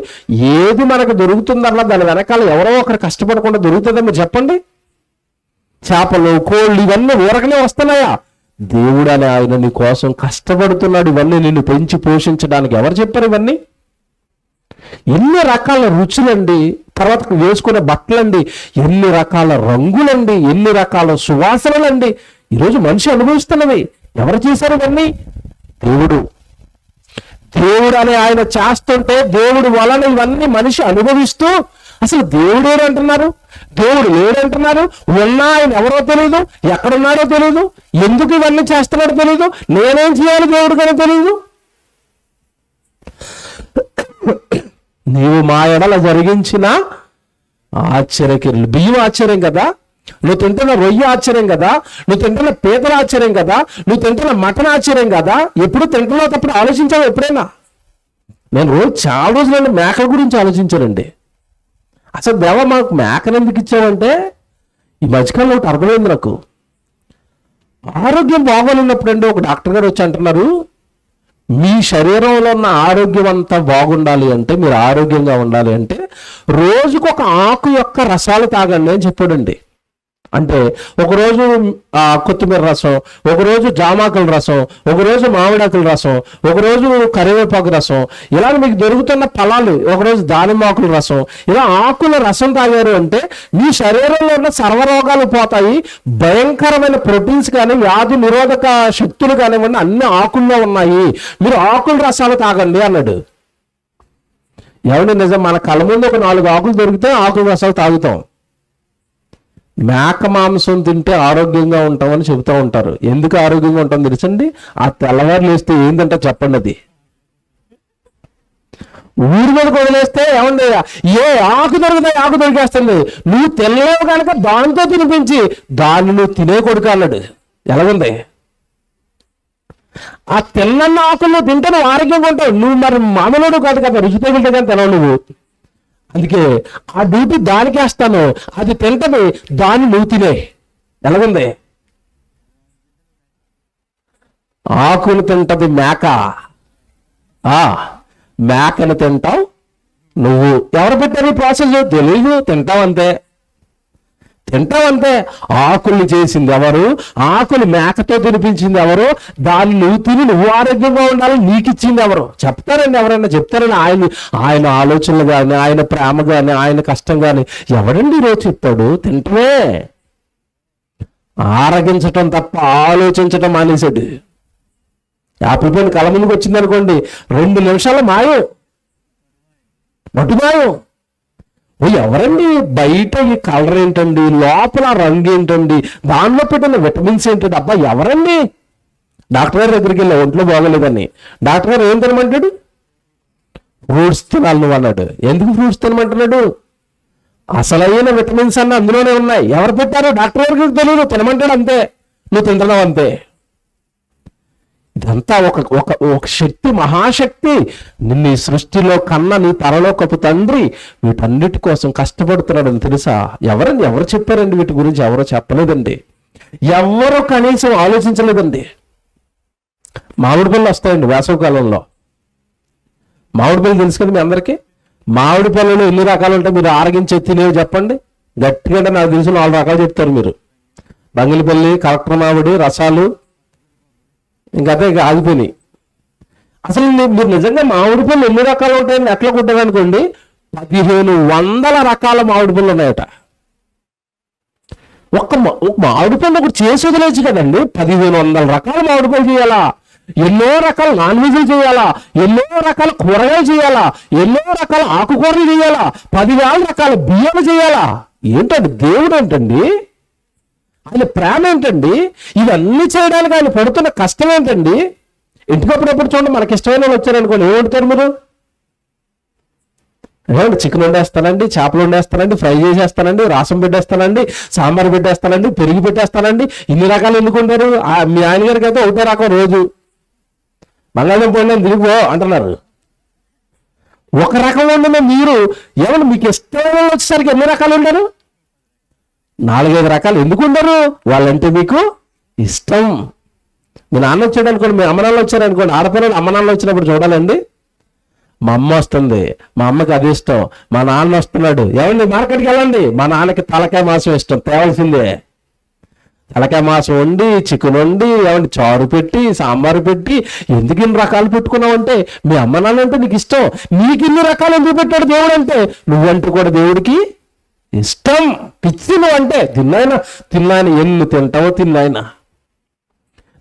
ఏది మనకు దొరుకుతుందన్నా దాని వెనకాల ఎవరో ఒకరు కష్టపడకుండా దొరుకుతుందేమో చెప్పండి. చేపలు, కోళ్ళు ఇవన్నీ ఊరకనే వస్తున్నాయా? దేవుడు అనే ఆయన నీ కోసం కష్టపడుతున్నాడు, ఇవన్నీ నిన్ను పెంచి పోషించడానికి. ఎవరు చెప్పారు ఇవన్నీ? ఎన్ని రకాల రుచులండి, తర్వాత వేసుకునే బట్టలండి, ఎన్ని రకాల రంగులండి, ఎన్ని రకాల సువాసనలండి ఈరోజు మనిషి అనుభవిస్తున్నవి. ఎవరు చేశారు ఇవన్నీ? దేవుడు అనే ఆయన చేస్తుంటే, దేవుడు వలన ఇవన్నీ మనిషి అనుభవిస్తూ, అసలు దేవుడు అంటున్నారు, దేవుడు లేడంటున్నారు, ఉన్నా ఆయన ఎవరో తెలియదు, ఎక్కడున్నాడో తెలియదు, ఎందుకు ఇవన్నీ చేస్తున్నాడో తెలియదు, నేనేం చేయాలి దేవుడు కానీ తెలియదు. నీవు మా ఎడల జరిగించిన ఆశ్చర్యక్రియలు. బియ్యం ఆశ్చర్యం కదా, నువ్వు తింటున్న రొయ్య ఆశ్చర్యం కదా, నువ్వు తింటున్న పీతల ఆశ్చర్యం కదా, నువ్వు తింటున్న మటన్ ఆశ్చర్యం కదా. ఎప్పుడు తింటున్నావు తప్పుడు ఆలోచించావు ఎప్పుడైనా? నేను చాలా రోజులు మేకల గురించి ఆలోచించానండి. అసలు దేవ మాకు మేకను ఎందుకు ఇచ్చావంటే, ఈ మధ్యకాలంలో ఒకటి అర్థమైంది నాకు. ఆరోగ్యం బాగోలేనప్పుడు అండి ఒక డాక్టర్ గారు వచ్చి అంటున్నారు, మీ శరీరంలో ఉన్న ఆరోగ్యం అంతా బాగుండాలి అంటే, మీరు ఆరోగ్యంగా ఉండాలి అంటే రోజుకు ఒక ఆకు యొక్క రసాలు తాగండి అని చెప్పాడండి. అంటే ఒకరోజు కొత్తిమీర రసం, ఒకరోజు జామాకుల రసం, ఒకరోజు మామిడాకుల రసం, ఒకరోజు కరివేపాకు రసం, ఇలా మీకు దొరుకుతున్న ఫలాలు, ఒకరోజు దానిమ్మాకుల రసం, ఇలా ఆకుల రసం తాగారు అంటే మీ శరీరంలో ఉన్న సర్వరోగాలు పోతాయి. భయంకరమైన ప్రోటీన్స్ కానీ వ్యాధి నిరోధక శక్తులు కానివ్వండి అన్ని ఆకుల్లో ఉన్నాయి, మీరు ఆకుల రసాలు తాగండి అన్నాడు. ఎవరి నిజం, మన కళ్ళ ముందు ఒక 4 ఆకులు దొరికితే ఆకుల రసాలు తాగుతాం. మేక మాంసం తింటే ఆరోగ్యంగా ఉంటామని చెబుతూ ఉంటారు. ఎందుకు ఆరోగ్యంగా ఉంటాం తెలుసండి? ఆ తెల్లవారులు వేస్తే ఏంటంటే చెప్పండి, అది ఊరి మీదకి వదిలేస్తే ఏమండి, ఏ ఆకు దొరుకుతాయి, ఆకు దొరికేస్తుంది. నువ్వు తినలేవు కనుక దానితో తినిపించి దాన్ని నువ్వు తినే కొడుకు అన్నాడు. ఎలాగుంది? ఆ తిన్న ఆకులు తింటే నువ్వు ఆరోగ్యంగా ఉంటావు. నువ్వు మరి మామూలుడు కాదు కదా, రుచి తగిలితే కానీ తినవు నువ్వు. అందుకే ఆ డ్యూటీ దానికి వేస్తాను, అది తింటది, దాన్ని నువ్వు తినే. ఎలాగుంది? ఆకులు తింటది మేక, మేకను తింటావు నువ్వు. ఎవరు పెట్టారు ఈ ప్రాసెస్ తెలీదు, తింటావంతే. ఆకుల్ని చేసింది ఎవరు? ఆకులు మేకతో తినిపించింది ఎవరు? దాన్ని నువ్వు తిని నువ్వు ఆరోగ్యంగా ఉండాలని నీకు ఇచ్చింది ఎవరు? చెప్తారండి, ఎవరైనా చెప్తారని? ఆయన ఆలోచనలు కానీ, ఆయన ప్రేమ కానీ, ఆయన కష్టం కానీ ఎవడండి ఈరోజు చెప్తాడు? తింటమే. ఆరగించటం తప్ప ఆలోచించటం మానేశాడు. యాపిల్ పండు కళ్ళ ముందుకు వచ్చింది అనుకోండి, 2 నిమిషాల మాయం, మటుమాయం. ఎవరండి బయట ఈ కలర్ ఏంటండి, లోపల రంగు ఏంటండి, దానిలో పెట్టిన విటమిన్స్ ఏంటండి? అబ్బా ఎవరండి? డాక్టర్ గారి దగ్గరికి వెళ్ళా, ఒంట్లో బాగోలేదని. డాక్టర్ గారు ఏం తినమంటాడు? ఫ్రూట్స్ తినాలి నువ్వు అన్నాడు. ఎందుకు ఫ్రూట్స్ తినమంటున్నాడు? అసలైన విటమిన్స్ అన్న అందులోనే ఉన్నాయి. ఎవరు పెట్టారు? డాక్టర్ గారికి తెలియదు, తినమంటాడు అంతే, నువ్వు తింటున్నావు అంతే. ఇదంతా ఒక శక్తి, మహాశక్తి. నిన్ను ఈ సృష్టిలో కన్నా నీ పరలోకపు తండ్రి వీటన్నిటి కోసం కష్టపడుతున్నాడని తెలుసా? ఎవరు చెప్పారండి వీటి గురించి? ఎవరో చెప్పలేదండి, ఎవరు కనీసం ఆలోచించలేదండి. మామిడి పళ్ళు వస్తాయండి వేసవికాలంలో. మామిడి పళ్ళు తెలుసు కదా మీ అందరికీ. మామిడి పళ్ళలో ఎన్ని రకాలు ఉంటాయి? మీరు ఆరగించే తినేవి చెప్పండి గట్టిగా. నాకు తెలిసి 4 రకాలు చెప్తారు మీరు. బంగిలిపల్లి, కలెక్టర్ మామిడి, రసాలు, ఇంకదే ఆగిపోయినాయి. అసలు మీరు నిజంగా మామిడి పళ్ళు ఎన్ని రకాలు ఉంటాయని ఎట్లా కుట్టారనుకోండి, 1500 రకాల మామిడి పళ్ళు ఉన్నాయట. ఒక మామిడి పళ్ళు ఒకటి చేసి వదిలేచ్చు కదండి. 1500 రకాల మామిడి పళ్ళు చేయాలా? ఎన్నో రకాల నాన్ వెజ్లు చేయాలా? ఎన్నో రకాల కూరగాయలు చేయాలా? ఎన్నో రకాల ఆకుకూరలు చేయాలా? 10,000 రకాల బియ్యాలు చేయాలా? ఏంటండి దేవుడు ఏంటండి? ఆయన ప్రేమ ఏంటండి? ఇవన్నీ చేయడానికి ఆయన పడుతున్న కష్టం ఏంటండి? ఇంటికి అప్పుడప్పుడు చూడండి, మనకి ఇష్టమైన వాళ్ళు వచ్చారనుకోండి, ఏం వండుతారు మీరు? ఏమండి, చికెన్ వండేస్తానండి, చేపలు వండేస్తానండి, ఫ్రై చేసేస్తానండి, రసం పెట్టేస్తానండి, సాంబార్ పెట్టేస్తానండి, పెరిగి పెట్టేస్తానండి. ఇన్ని రకాలు ఎందుకు ఉంటారు? మీ ఆయన గారికి అయితే ఒకటే రకం రోజు బంగాళదుంప వండి దిగిపో అంటున్నారు. ఒక రకం వండిన మీరు ఏమన్నా మీకు ఇష్టం వచ్చేసరికి ఎన్ని రకాలు ఉండరు? 4-5 రకాలు ఎందుకు ఉండరు? వాళ్ళంటే మీకు ఇష్టం. మీ నాన్న వచ్చాడు అనుకోండి, మీ అమ్మ నాన్న వచ్చారు అనుకోండి, ఆడపిల్లలు అమ్మ నాన్న వచ్చినప్పుడు చూడాలండి, మా అమ్మ వస్తుంది, మా అమ్మకి అది ఇష్టం, మా నాన్న వస్తున్నాడు, ఏమండి మార్కెట్కి వెళ్ళండి, మా నాన్నకి తలకాయ మాంసం ఇష్టం, తేవాల్సిందే. తలకాయ మాంసం వండి, చికెన్ వండి, ఏమండి చారు పెట్టి, సాంబారు పెట్టి, ఎందుకు ఇన్ని రకాలు పెట్టుకున్నావు అంటే, మీ అమ్మ నాన్న అంటే నీకు ఇష్టం. నీకు ఇన్ని రకాలు ఎందుకు పెట్టాడు దేవుడు అంటే, నువ్వంటే కూడా దేవుడికి ఇష్టం. పిచ్చి నువ్వు అంటే, తిన్నాయన ఎన్ని తింటావో తిన్నాయన.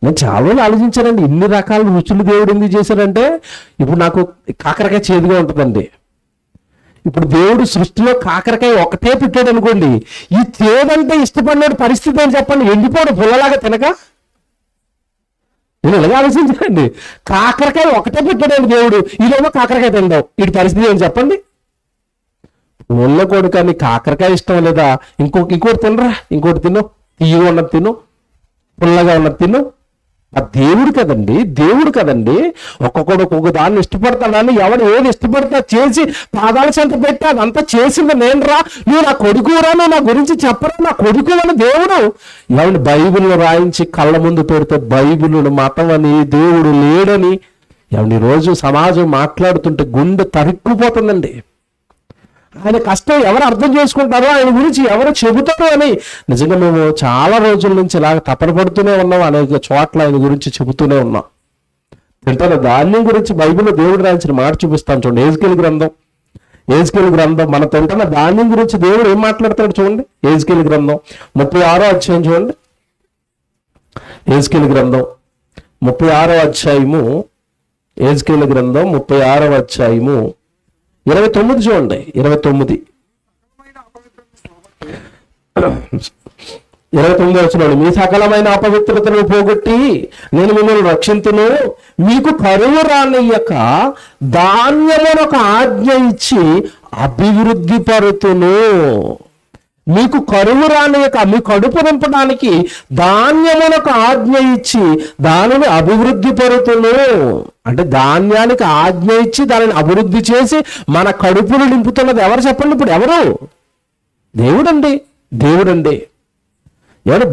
నేను చాలా రోజులు ఆలోచించానండి, ఇన్ని రకాల రుచులు దేవుడు ఎందుకు చేశాడంటే, ఇప్పుడు నాకు కాకరకాయ చేదుగా ఉంటుందండి. ఇప్పుడు దేవుడు సృష్టిలో కాకరకాయ ఒకటే పెట్టాడు అనుకోండి, ఈ చేదంటే ఇష్టపడినాడు పరిస్థితి అని చెప్పండి, ఎండిపోడు పుల్లలాగా తినక. నేను ఇలాగే ఆలోచించానండి, కాకరకాయ ఒకటే పెట్టాడండి దేవుడు, ఈలోమో కాకరకాయ తిందాం, వీటి పరిస్థితి ఏం చెప్పండి? ముళ్ళ కొడుకు నీ కాకరకాయ ఇష్టం లేదా, ఇంకోటి తినరా, ఇంకోటి తిను, తీయగా ఉన్నది తిను, పుల్లగా ఉన్నది తిను. ఆ దేవుడు కదండి. ఒక్కొక్కడు ఒక్కొక్క దాన్ని ఇష్టపడతాడని, ఎవడు ఏది ఇష్టపడతా చేసి పాదాల చెంత పెట్టి అదంతా చేసింది నేను రా, నువ్వు నా కొడుకురా, నువ్వు నా గురించి చెప్పరా, నా కొడుకు అని దేవుడు ఎవరిని బైబిల్ను రాయించి కళ్ళ ముందు పెడితే బైబిల్ను మతం అని దేవుడు లేడని ఎవరిని రోజు సమాజం మాట్లాడుతుంటే గుండె తరుక్కుపోతుందండి. ఆయన కష్టం ఎవరు అర్థం చేసుకుంటారో, ఆయన గురించి ఎవరు చెబుతారో అని నిజంగా మేము చాలా రోజుల నుంచి ఇలాగ తపన పడుతూనే ఉన్నాం. అనేక చోట్ల ఆయన గురించి చెబుతూనే ఉన్నాం. తింటారు ధాన్యం గురించి బైబిల్లో దేవుడు రాయించిన మాట చూపిస్తాను చూడండి. ఏజ్కేలు గ్రంథం మన తింటున్న ధాన్యం గురించి దేవుడు ఏం మాట్లాడతాడు చూడండి. ఏజ్కేలు గ్రంథం 36వ అధ్యాయం చూడండి. ఏజ్కేలు గ్రంథం 36వ అధ్యాయము, ఏజ్కేలు గ్రంథం 36వ అధ్యాయము 29 చూడండి. 29 వచ్చినాడు. మీ సకలమైన అపవిత్రతను పోగొట్టి నేను మిమ్మల్ని రక్షించును, మీకు కరువు రానియ్యక ధాన్యమునొక ఆజ్ఞ ఇచ్చి అభివృద్ధి పరుతును. మీకు కరువు రానియక మీ కడుపు నింపడానికి ధాన్యమునకు ఆజ్ఞ ఇచ్చి దానిని అభివృద్ధి పరుతును. అంటే ధాన్యానికి ఆజ్ఞ ఇచ్చి దానిని అభివృద్ధి చేసి మన కడుపును నింపుతున్నది ఎవరు చెప్పండి? ఇప్పుడు ఎవరు? దేవుడండి.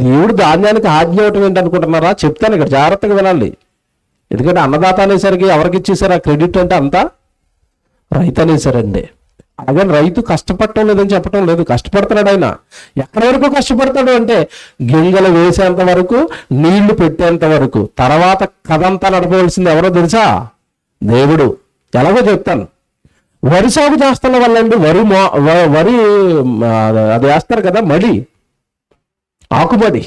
దేవుడు ధాన్యానికి ఆజ్ఞ ఇవ్వటం ఏంటనుకుంటున్నారా? చెప్తాను, ఇక్కడ జాగ్రత్తగా వినాలి. ఎందుకంటే అన్నదాత అనేసరికి ఎవరికి ఇచ్చేసారు ఆ క్రెడిట్ అంటే అంతా రైతు అనేసారండి. అలాగే రైతు కష్టపడటం లేదని చెప్పటం లేదు, కష్టపడుతున్నాడు. ఆయన ఎక్కడి వరకు కష్టపడతాడు అంటే గింజలు వేసేంత వరకు, నీళ్లు పెట్టేంత వరకు. తర్వాత కథంతా నడపవలసింది ఎవరో తెలుసా? దేవుడు. ఎలాగో చెప్తాను. వరి సాగు చేస్తున్న వాళ్ళండి, వరి అది వేస్తారు కదా, మడి, ఆకుమడి.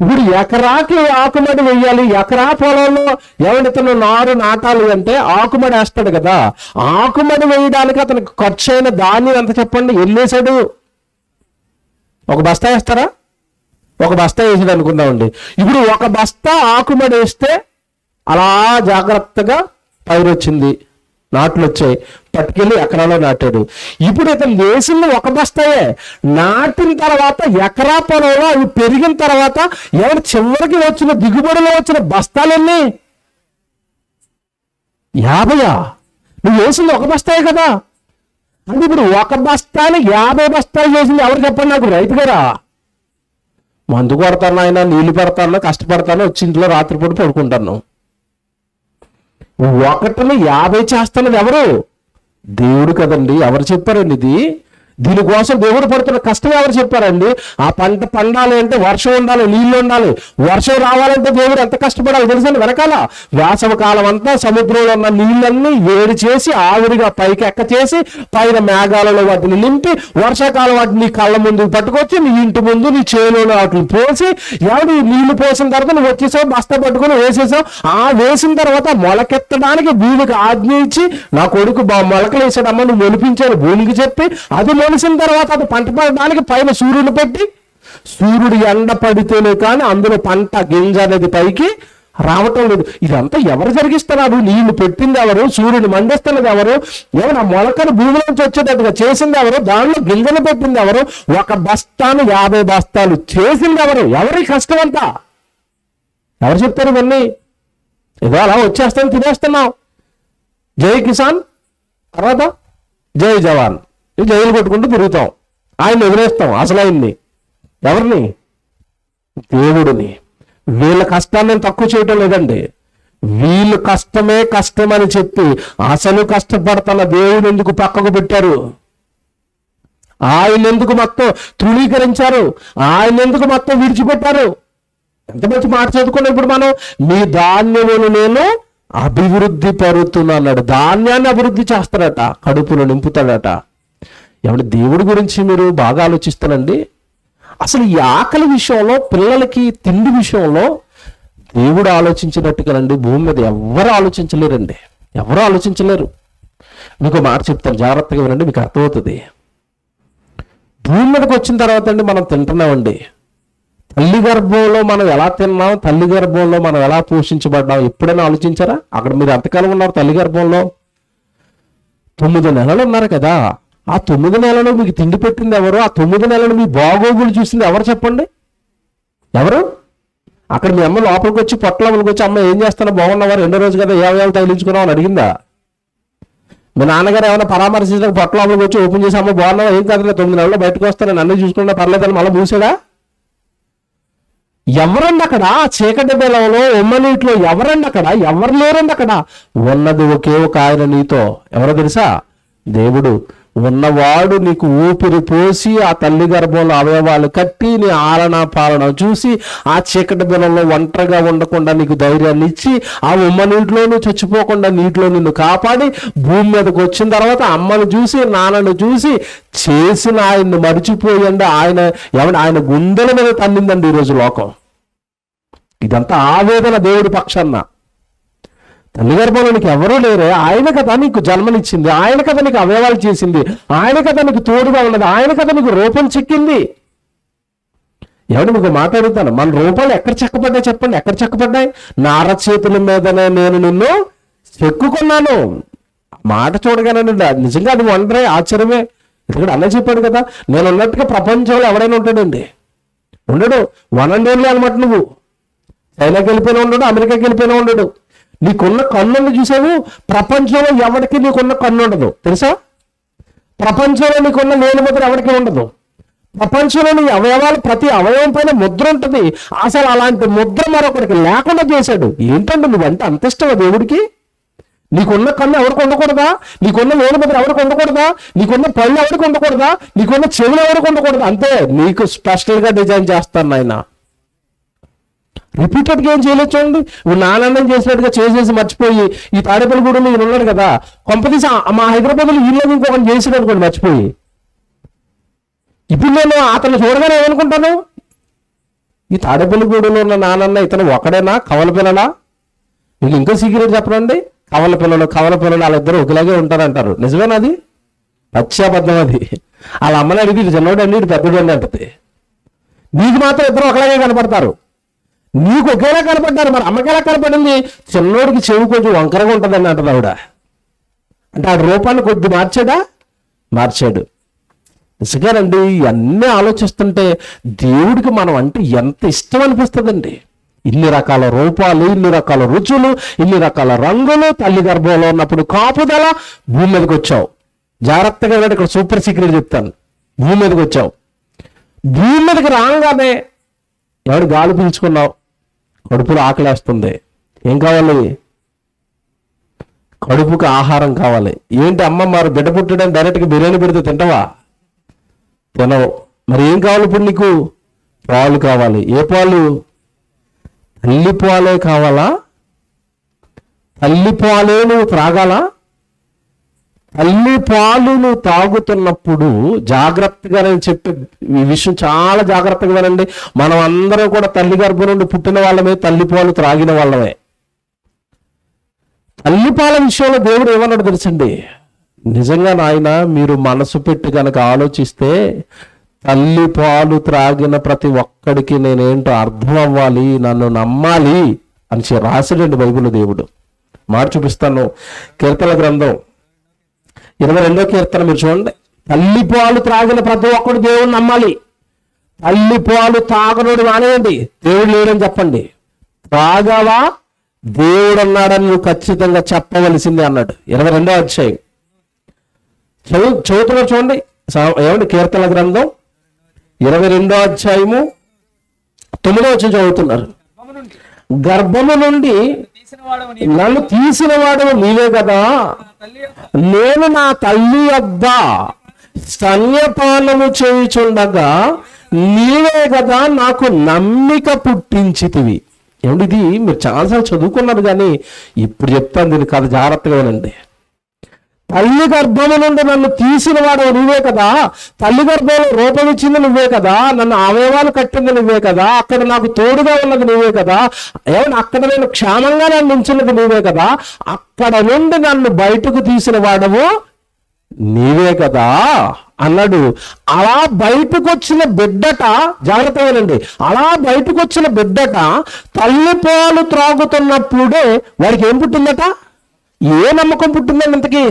ఇప్పుడు ఎకరాకి ఆకుమడి వెయ్యాలి. ఎకరా పొలంలో ఎవరితను నారు నాటాలి అంటే ఆకుమడి వేస్తాడు కదా. ఆకుమడి వేయడానికి అతనికి ఖర్చు అయిన ధాన్యం ఎంత చెప్పండి? వెళ్ళేసాడు. ఒక బస్తా వేస్తారా? ఒక బస్తా వేసాడు అనుకుందామండి. ఇప్పుడు ఒక బస్తా ఆకుమడి వేస్తే అలా జాగ్రత్తగా పైరు వచ్చింది, నాట్లు వచ్చాయి, పట్టుకెళ్ళి ఎకరాలో నాటాడు. ఇప్పుడు ఇతను వేసింది ఒక బస్తాయే. నాటిన తర్వాత ఎకరా పొలంలో అవి పెరిగిన తర్వాత ఎవరు చివరికి వచ్చిన దిగుబడిలో వచ్చిన బస్తాలన్నీ 50. నువ్వు వేసింది ఒక బస్తాయే కదా. అంటే ఇప్పుడు ఒక బస్తాని 50 బస్తాలు చేసింది ఎవరు చెప్పండి నాకు? రైతు గారా? మందు కొడతాను ఆయన, నీళ్లు పెడతాను, కష్టపడతాను, వచ్చి ఇంట్లో రాత్రిపూట పడుకుంటాను. ఒకటిని 50 చేస్తున్నది ఎవరు? దేవుడు కదండి. ఎవరు చెప్పారండి ఇది? దీనికోసం దేవుడు పడుతున్న కష్టం ఎవరు చెప్పారండి? ఆ పంట పండాలి అంటే వర్షం ఉండాలి, నీళ్లు ఉండాలి. వర్షం రావాలంటే దేవుడు ఎంత కష్టపడాలి తెలుసండి? వెనకాల వేసవ కాలం అంతా సముద్రంలో ఉన్న నీళ్ళన్నీ వేడి చేసి ఆవిరిగా పైకి ఎక్క చేసి పైన మేఘాలలో వాటిని నింపి వర్షాకాలం వాటిని నీ కళ్ళ ముందుకు పట్టుకొచ్చి నీ ఇంటి ముందు నీ చేనులో వాటిని పోసి ఎవడు నీళ్లు పోసిన తర్వాత నువ్వు వచ్చేసావు, బస్తా పట్టుకుని వేసేసావు. ఆ వేసిన తర్వాత మొలకెత్తడానికి భూమికి ఆజ్ఞ ఇచ్చి నా కొడుకు మొలకలు వేసాడమ్మా నువ్వు మొలిపించాను భూమికి చెప్పి, అది మొలిసిన తర్వాత అది పంట పడడానికి పైన సూర్యుడు పెట్టి, సూర్యుడు ఎండ పడితేనే కానీ అందులో పంట గింజ అనేది పైకి రావటం లేదు. ఇదంతా ఎవరు జరిగిస్తున్నారు? నీళ్లు పెట్టింది ఎవరు? సూర్యుని మండిస్తున్నది ఎవరు? ఏమైనా మొలకలు భూమిలోంచి వచ్చేటట్టుగా చేసింది ఎవరు? దానిలో గింజలు పెట్టింది ఎవరు? ఒక బస్తాను 50 బస్తాలు చేసింది ఎవరు? ఎవరి కష్టం అంతా? ఎవరు చెప్తారు ఇవన్నీ? ఏదో అలా వచ్చేస్తాం, తినేస్తున్నాం. జై కిసాన్, తర్వాత జై జవాన్, జైలు కొట్టుకుంటూ తిరుగుతాం. ఆయన ఎదురేస్తాం. అసలు ఆయన్ని ఎవరిని? దేవుడిని. వీళ్ళ కష్టాన్ని నేను తక్కువ చేయటం లేదండి. వీళ్ళు కష్టమే కష్టమని చెప్పి అసలు కష్టపడుతున్న దేవుడు ఎందుకు పక్కకు పెట్టారు? ఆయన ఎందుకు మొత్తం తృణీకరించారు? ఆయన ఎందుకు మొత్తం విడిచిపెట్టారు? ఎంత మంచి మాట చదువుకున్నాం ఇప్పుడు మనం. మీ ధాన్యమును నేను అభివృద్ధి పరుతున్నాడు. ధాన్యాన్ని అభివృద్ధి చేస్తాడట, కడుపును నింపుతాడట. ఏమంటే దేవుడి గురించి మీరు బాగా ఆలోచిస్తానండి. అసలు ఈ ఆకలి విషయంలో, పిల్లలకి తిండి విషయంలో దేవుడు ఆలోచించినట్టుగానండి భూమి మీద ఎవరు ఆలోచించలేరండి. ఎవరు ఆలోచించలేరు. మీకు మాట చెప్తాను, జాగ్రత్తగా వినండి, మీకు అర్థమవుతుంది. భూమి మీదకి వచ్చిన తర్వాత అండి మనం తింటున్నామండి. తల్లి గర్భంలో మనం ఎలా తిన్నాం, తల్లి గర్భంలో మనం ఎలా పోషించబడ్డాం ఎప్పుడైనా ఆలోచించారా? అక్కడ మీరు ఎంతకాలం ఉన్నారు తల్లి గర్భంలో? 9 నెలలు ఉన్నారు కదా. ఆ 9 నెలలు మీకు తిండి పెట్టింది ఎవరు? ఆ 9 నెలలు మీ బాగోగులు చూసింది ఎవరు చెప్పండి? ఎవరు? అక్కడ మీ అమ్మ లోపలికి వచ్చి పొట్టలోపలికి వచ్చి, అమ్మ ఏం చేస్తానో బాగున్నవారు, 2వ రోజు కదా ఏవేవి తగిలించుకున్నావు అని అడిగిందా? మీ నాన్నగారు ఏమైనా పరామర్శించడానికి పొట్టలోపలికి వచ్చి ఓపెన్ చేసి, అమ్మ బాగున్నావా, ఏం కాదు 9 నెలల్లో బయటకు వస్తాను, అన్నీ చూసుకున్నా పర్లేదని మళ్ళీ మూసాడా? ఎవరండి అక్కడ? చీకటి బెలంలో ఉమ్మనీటిలో ఎవరండి అక్కడ? ఎవరు లేరండి అక్కడ. ఉన్నది ఒకే ఒక ఆయన నీతో. ఎవరో తెలుసా? దేవుడు. ఉన్నవాడు నీకు ఊపిరి పోసి ఆ తల్లి గర్భంలో అవయవాలు కట్టి నీ ఆలన పాలన చూసి ఆ చీకటి బెలంలో ఒంటరిగా ఉండకుండా నీకు ధైర్యాన్ని ఇచ్చి ఆ ఉమ్మ నీటిలోనూ చచ్చిపోకుండా నీటిలో నిన్ను కాపాడి భూమి మీదకి వచ్చిన తర్వాత అమ్మను చూసి నాన్నను చూసి చేసిన ఆయన్ని మరిచిపోయండి. ఆయన గుండెల మీద తన్నిందండి ఈరోజు లోకం. ఇదంతా ఆవేదన దేవుడి పక్షాన. తల్లి గర్భంలో నీకు ఎవరూ లేరే, ఆయన కదా నీకు జన్మనిచ్చింది, ఆయన కదా నీకు అవయవాలు చేసింది, ఆయన కదా నీకు తోడుగా ఉన్నది, ఆయన కదా నీకు రూపం చెక్కింది. ఎవరు మీకు మాట్లాడుతాను, మన రూపాలు ఎక్కడ చెక్కబడ్డాయి చెప్పండి? ఎక్కడ చెక్కబడ్డాయి? నా అరచేతుల మీదనే నేను నిన్ను చెక్కుకున్నాను. మాట చూడగానే నిజంగా అది వండరే, ఆశ్చర్యమే. ఎందుకంటే అన్న చెప్పాడు కదా, నేను ఉన్నట్టుగా ప్రపంచంలో ఎవడైనా ఉంటాడండి? ఉండడు. 1 and only అనమాట. నువ్వు చైనాకి వెళ్ళిపోయినా ఉండడు, అమెరికాకి వెళ్ళిపోయినా ఉండడు. నీకున్న కన్నుని చూసావు, ప్రపంచంలో ఎవరికి నీకున్న కన్ను ఉండదు తెలుసా? ప్రపంచంలో నీకున్న వేలుముద్ర ఎవరికి ఉండదు. ప్రపంచంలో నీ అవయవాలు ప్రతి అవయవం పైన ముద్ర ఉంటుంది. అసలు అలాంటి ముద్ర మరొకరికి లేకుండా చేశాడు. ఏంటంటే నువ్వంటే అంత ఇష్టమా దేవుడికి? నీకున్న కన్ను ఎవరికి ఉండకూడదా? నీకున్న వేలుముద్ర ఎవరికి ఉండకూడదా? నీకున్న పళ్ళు ఎవరికి ఉండకూడదా? నీకున్న చెవులు ఎవరికి ఉండకూడదా? అంతే, నీకు స్పెషల్గా డిజైన్ చేస్తాను ఆయన. రిపీటెడ్గా ఏం చేయలేదు చూడండి. నానందం చేసినట్టుగా చేసేసి మర్చిపోయి ఈ తాడేపల్లిగూడెంలో ఈయన ఉన్నాడు కదా, కొంపతీసి మా హైదరాబాద్లో వీళ్ళు ఇంకొకటి చేసినట్టు అనుకోండి మర్చిపోయి. ఇప్పుడు నేను అతను చూడగానే ఏమనుకుంటాను, ఈ తాడేపల్లిగూడెంలో ఉన్న నానన్న ఇతను ఒకడేనా, కవల పిల్లలా? మీకు ఇంకో సీక్రెట్ చెప్పనండి, కవల పిల్లలు వాళ్ళిద్దరు ఒకలాగే ఉంటారంటారు. నిజమేనా? అది పచ్చాబద్ధం. అది వాళ్ళ అమ్మని అడిగి చిన్నోడు అండి, ఇటు పెద్దోడు అండి అంటది. నీకు మాత్రం ఇద్దరు ఒకలాగే కనపడతారు. నీకు ఒకేలా కనపడ్డారు, మరి అమ్మకి ఎలా కనపడింది? చిన్నోడికి చెవి కొంచెం వంకరగా ఉంటుందని అంటది ఆవిడ. అంటే ఆ రూపాన్ని కొద్ది మార్చాడు. నిజంగానండి, ఇవన్నీ ఆలోచిస్తుంటే దేవుడికి మనం అంటే ఎంత ఇష్టం అనిపిస్తుందండి. ఇన్ని రకాల రూపాలు, ఇన్ని రకాల రుచులు, ఇన్ని రకాల రంగులు. తల్లి గర్భంలో ఉన్నప్పుడు కాపుదల. భూమి మీదకి వచ్చావు. జాగ్రత్తగా ఇక్కడ సూపర్ సీక్రెట్ చెప్తాను. భూమి మీదకి వచ్చావు. భూమి మీదకి రాగానే ఎవడు గాలి పీల్చుకున్నావు, కడుపులో ఆకలేస్తుంది. ఏం కావాలి? కడుపుకి ఆహారం కావాలి. ఏంటి అమ్మ మరి బిడ్డ పుట్టడానికి డైరెక్ట్గా బిర్యానీ పెడితే తింటావా? తినవు. మరి ఏం కావాలి ఇప్పుడు నీకు? పాలు కావాలి. ఏ పాలు? తల్లి పాలే కావాలా? తల్లి పాలే నువ్వు త్రాగాలా? తల్లి పాలు నువ్వు తాగుతున్నప్పుడు జాగ్రత్తగా, నేను చెప్పే ఈ విషయం చాలా జాగ్రత్తగా వినండి. మనం అందరం కూడా తల్లి గర్భం నుండి పుట్టిన వాళ్ళమే, తల్లి పాలు త్రాగిన వాళ్ళమే. తల్లి పాల విషయంలో దేవుడు ఏమన్నాడు తెలుసండి? నిజంగా నాయన మీరు మనసు పెట్టి కనుక ఆలోచిస్తే తల్లి పాలు త్రాగిన ప్రతి ఒక్కడికి నేనేంటో అర్థం అవ్వాలి, నన్ను నమ్మాలి అని రాసాడండి బైబిల్ దేవుడు. మాట చూపిస్తాను. కీర్తన గ్రంథం 22వ కీర్తన మీరు చూడండి. తల్లి పాలు త్రాగిన ప్రతి ఒక్కడు దేవుడిని నమ్మాలి. తల్లి పాలు తాగనుడు మానేయండి, దేవుడు లేడని చెప్పండి. త్రాగవా, దేవుడు అన్నాడని నువ్వు ఖచ్చితంగా చెప్పవలసిందే అన్నాడు. 22వ అధ్యాయం చదువుతున్నా చూడండి. ఏమండి, కీర్తన గ్రంథం 22వ అధ్యాయము 9వ వచనం చదువుతున్నారు. గర్భము నుండి నన్ను తీసిన వాడు నీవే కదా, నేను నా తల్లి వద్ద స్తన్యపానము చేయుచుండగా నీవే కదా నాకు నమ్మిక పుట్టించితివి. ఏమండి, ఇది మీరు చాలాసార్లు చదువుకున్నారు కానీ ఇప్పుడు చెప్తాను, దీని కథ జాగ్రత్తగా వినండి. తల్లి గర్భము నుండి నన్ను తీసిన వాడు నువ్వే కదా, తల్లి గర్భంలో రూపమిచ్చింది నువ్వే కదా, నన్ను అవయవాలు కట్టింది నువ్వే కదా, అక్కడ నాకు తోడుగా ఉన్నది నువ్వే కదా, ఏమన్నా అక్కడ నేను క్షేమంగా నన్ను ఉంచినది నువ్వే కదా, అక్కడ నుండి నన్ను బయటకు తీసిన వాడవు నీవే కదా అన్నాడు. అలా బయటకు వచ్చిన బిడ్డట, జాగ్రత్తగానండి, అలా బయటకు వచ్చిన బిడ్డట తల్లి పాలు త్రాగుతున్నప్పుడే వాడికి ఏం పుట్టిందట? ఏ నమ్మకం పుట్టిందండి ఇంతకీ?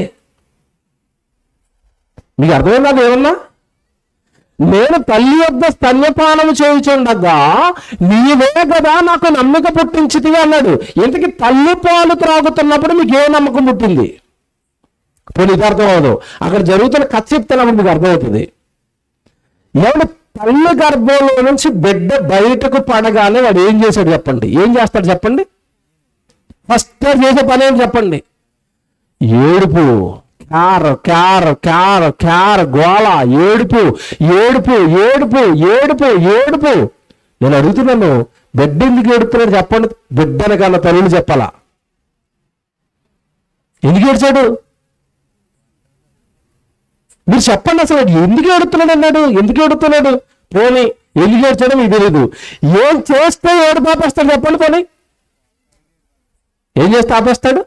మీకు అర్థమైందా? ఏమన్నా, నేను తల్లి వద్ద స్తన్యపానం చేయుచుండగా నీవే కదా నాకు నమ్మిక పుట్టించితివి అన్నాడు. ఇంతకీ తల్లి పాలు త్రాగుతున్నప్పుడు మీకు ఏ నమ్మకం పుట్టింది? పోనీ ఇది అర్థం అవదు. అక్కడ జరుగుతున్న కథ చెప్తున్నప్పుడు మీకు అర్థమవుతుంది. ఏమంటే తల్లి గర్భంలో నుంచి బిడ్డ బయటకు పడగానే వాడు ఏం చేశాడు చెప్పండి? ఏం చేస్తాడు చెప్పండి? ఫస్ట్ చేసే పని ఏంటి చెప్పండి? ఏడుపు, క్యార్ క్యార్ క్యార్ క్యార్, గోళ, ఏడుపు ఏడుపు ఏడుపు ఏడుపు ఏడుపు. నేను అడుగుతున్నాను, బిడ్డ ఎందుకు ఏడుపుతున్నాడు చెప్పండి? బిడ్డని కన్నా తల్లిని చెప్పాలా? ఎందుకు ఏడ్చాడు మీరు చెప్పండి. అసలు ఎందుకు ఏడుతున్నాడు అన్నాడు? ఎందుకు ఏడుతున్నాడు? పోనీ ఎందుకు ఏడ్చాడో మీకు తెలియదు. ఏం చేస్తే ఏడు ఆపేస్తాడు చెప్పండి? పోనీ ఏం చేస్తే ఆపేస్తాడు?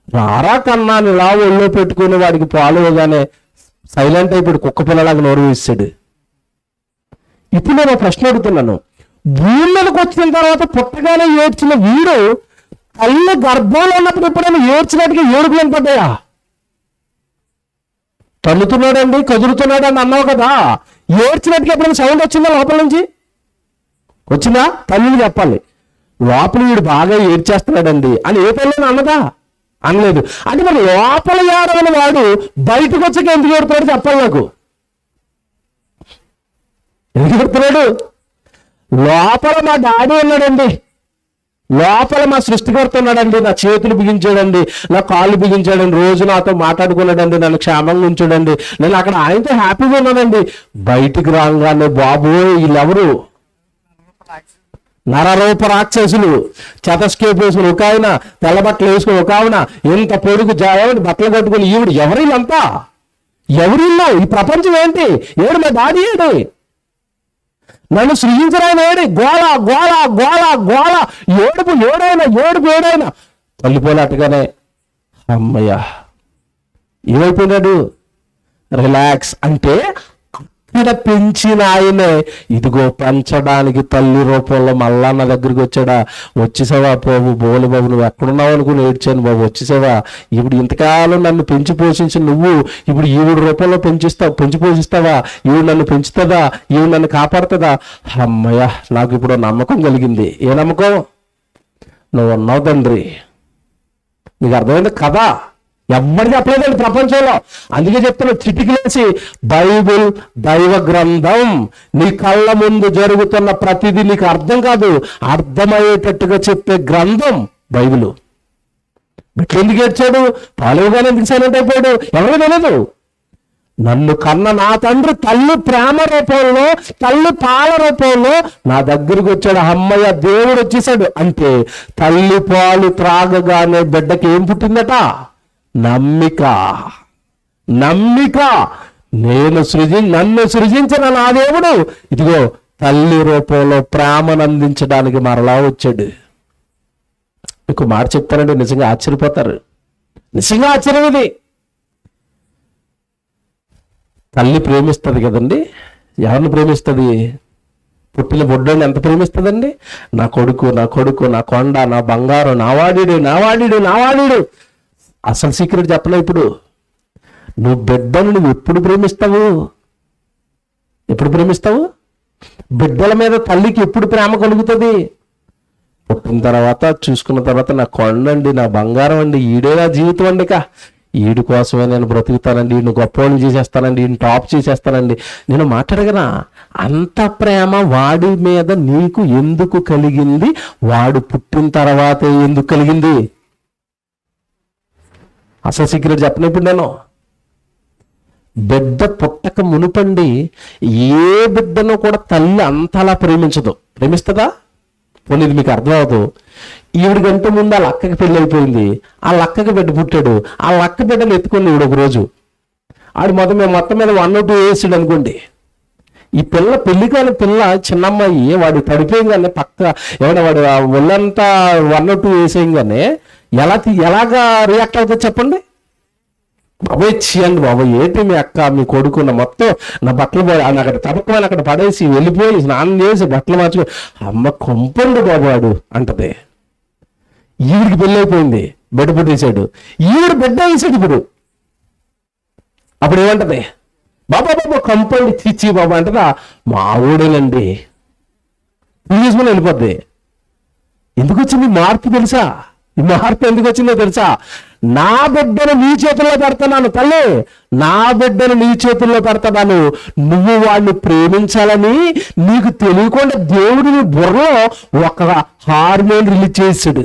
రారా కన్నాను ఇలా ఒళ్ళో పెట్టుకుని వాడికి పాలు ఇవ్వగానే సైలెంట్ అయిపోయి కుక్క పిల్లలాగా నోరు వేసాడు. ఇప్పుడు నేను ప్రశ్న అడుగుతున్నాను, భూమిలోకి వచ్చిన తర్వాత పుట్టగానే ఏడ్చిన వీడు తల్లి గర్భంలో ఉన్నప్పుడు ఎప్పుడైనా ఏడ్చినట్టుగా ఏడుపులు పడ్డాయా? తన్నుతున్నాడండి, కదులుతున్నాడండి అన్నావు కదా, ఏడ్చినట్టుగా ఎప్పుడైనా సౌండ్ వచ్చిందా లోపల నుంచి? వచ్చిందా? తల్లిని చెప్పాలి, లోపల వీడు బాగా ఏడ్చేస్తున్నాడండి అని ఏ తల్లిని అన్నదా? అనలేదు. అంటే మరి లోపల ఏడవని వాడు బయటకు వచ్చాక ఎందుకు ఏడుతున్నాడు చెప్పాలి నాకు. ఎందుకు ఏడుతున్నాడు? లోపల మా డాడీ ఉన్నాడండి, లోపల మా సృష్టికర్త ఉన్నాడండి, నా చేతులు బిగించాడండి, నా కాళ్ళు బిగించాడండి, రోజు నాతో మాట్లాడుకున్నాడండి, నన్ను క్షేమంగా ఉంచాడండి, నేను అక్కడ ఆయనతో హ్యాపీగా ఉన్నానండి. బయటికి రాగానే బాబు వీళ్ళెవరు? నరరూప రాక్షసులు, చెతస్కేప్ వేసుకుని ఒక ఆయన, తెల్ల బట్టలు వేసుకుని ఒక ఆవిడ, ఇంత పొడుగు బట్టలు కట్టుకుని ఈవిడ, ఎవరు వీళ్ళంతా? ఎవరిల్లు? ఈ ప్రపంచం ఏంటి? ఏడు మా డాడీ ఏడు? నన్ను సృజించరాయన ఏడు? గోళ గోళ గోళ గోళ, ఏడుపు ఏడైనా ఏడుపు ఏడైనా. తల్లిపోలేట్టుగానే అమ్మయ్య ఏమైపోయినాడు? రిలాక్స్. అంటే అక్కడ పెంచిన ఆయనే ఇదిగో పెంచడానికి తల్లి రూపంలో మళ్ళా నా దగ్గరికి వచ్చాడా? వచ్చేసావా బాబు, బోలు బాబు, నువ్వు ఎక్కడున్నావు అనుకుని ఏడ్చాను బాబు, వచ్చేసావా? ఇప్పుడు ఇంతకాలం నన్ను పెంచి పోషించి నువ్వు ఇప్పుడు ఈవిడ రూపంలో పెంచి పోషిస్తావా? ఈవిడ నన్ను పెంచుతుందా? ఈవిడ నన్ను కాపాడుతుందా? అమ్మయ్య నాకు ఇప్పుడు నమ్మకం కలిగింది. ఏ నమ్మకం? నువ్వు ఉన్నావు తండ్రి. నీకు అర్థమైంది కదా? ఎవ్వరు చెప్పలేదండి ప్రపంచంలో. అందుకే చెప్తున్నా, చిటికలేసి బైబిల్ దైవ గ్రంథం. నీ కళ్ళ ముందు జరుగుతున్న ప్రతిదీ నీకు అర్థం కాదు, అర్థమయ్యేటట్టుగా చెప్పే గ్రంథం బైబిల్. బిడ్డ ఎందుకు ఏడ్చాడు? పాలుగానే ఎందుకు సైలెంట్ అయిపోయాడు? ఎవరు తెలియదు. నన్ను కన్న నా తండ్రి తల్లి ప్రేమ రూపంలో, తల్లి పాల రూపంలో నా దగ్గరికి వచ్చాడు. అమ్మయ్య దేవుడు వచ్చేసాడు. అంటే తల్లి పాలు త్రాగగానే బిడ్డకి ఏం పుట్టిందట? నమ్మిక. నమ్మిక. నన్ను సృజించిన నా దేవుడు ఇదిగో తల్లి రూపంలో ప్రేమను అందించడానికి మరలా వచ్చాడు. మీకు మాట చెప్తానండి, నిజంగా ఆశ్చర్యపోతారు. నిజంగా ఆశ్చర్యం ఇది. తల్లి ప్రేమిస్తుంది కదండి. ఎవరిని ప్రేమిస్తుంది? పుట్టిన బొడ్డోని ఎంత ప్రేమిస్తుందండి? నా కొడుకు, నా కొడుకు, నా కొండ, నా బంగారం, నావాడిడు, నావాడిడు, నావాడిడు. అసలు సీక్రెట్ చెప్పలే. ఇప్పుడు నువ్వు బిడ్డను నువ్వు ఎప్పుడు ప్రేమిస్తావు? ఎప్పుడు ప్రేమిస్తావు? బిడ్డల మీద తల్లికి ఎప్పుడు ప్రేమ కలుగుతుంది? పుట్టిన తర్వాత, చూసుకున్న తర్వాత, నా కొండండి, నా బంగారం అండి, ఈడే నా జీవితం అండి, ఈడి కోసమే నేను బ్రతుకుతానండి, ఈయన గొప్పవాడిని చేసేస్తానండి, ఈయన టాప్ చేసేస్తానండి. నేను మాట్లాడగనా? అంత ప్రేమ వాడి మీద నీకు ఎందుకు కలిగింది? వాడు పుట్టిన తర్వాతే ఎందుకు కలిగింది? అసలు సీక్రెట్ చెప్పను. ఇప్పుడు నేను బిడ్డ పుట్టక మునుపండి ఏ బిడ్డను కూడా తల్లి అంతలా ప్రేమించదు. ప్రేమిస్తుందా? పోనీ ఇది మీకు అర్థమవుతూ, ఈవిడ గంట ముందు ఆ లక్కకి పెళ్ళి అయిపోయింది, ఆ లక్కకి బిడ్డ పుట్టాడు, ఆ లక్క బిడ్డను ఎత్తుకొని ఈవిడ ఒక రోజు ఆడు మొత్తం మీద 102 వేసాడు అనుకోండి. ఈ పిల్ల పెళ్లి కాని పిల్ల చిన్నమ్మాయి వాడు తడిపోయింగానే పక్క ఏమైనా వాడు ఒళ్ళంతా 102 వేసేయంగానే ఎలాగా రియాక్ట్ అవుతుంది చెప్పండి? బాబాయ్ చేయండి బాబాయ్, ఏంటి మీ అక్క మీ కొడుకున్న మొత్తం నా బట్టలు అక్కడ తపకమైన అక్కడ పడేసి వెళ్ళిపోయి స్నానం చేసి బట్టలు మార్చుకో, అమ్మ కొంపండు బాబాడు అంటది. ఈవిడికి పెళ్ళి అయిపోయింది, బిడ్డ పుట్టేశాడు, ఈవిడ బిడ్డ వేసాడు. ఇప్పుడు అప్పుడు ఏమంటది? బాబా బాబా కంపండి చిచ్చి బాబా అంటదా? మా ఊడేనండి తీసుకుని వెళ్ళిపోద్ది. ఎందుకు వచ్చింది మార్పు తెలుసా? ఈ మార్పు ఎందుకు వచ్చిందో తెలుసా? నా బిడ్డను నీ చేతుల్లో పెడతాను తల్లి, నా బిడ్డను నీ చేతుల్లో పెడతాను. నువ్వు వాడిని ప్రేమించాలని నీకు తెలియకుండా దేవుడిని బుర్రలో ఒక హార్మోన్ రిలీజ్ చేసాడు.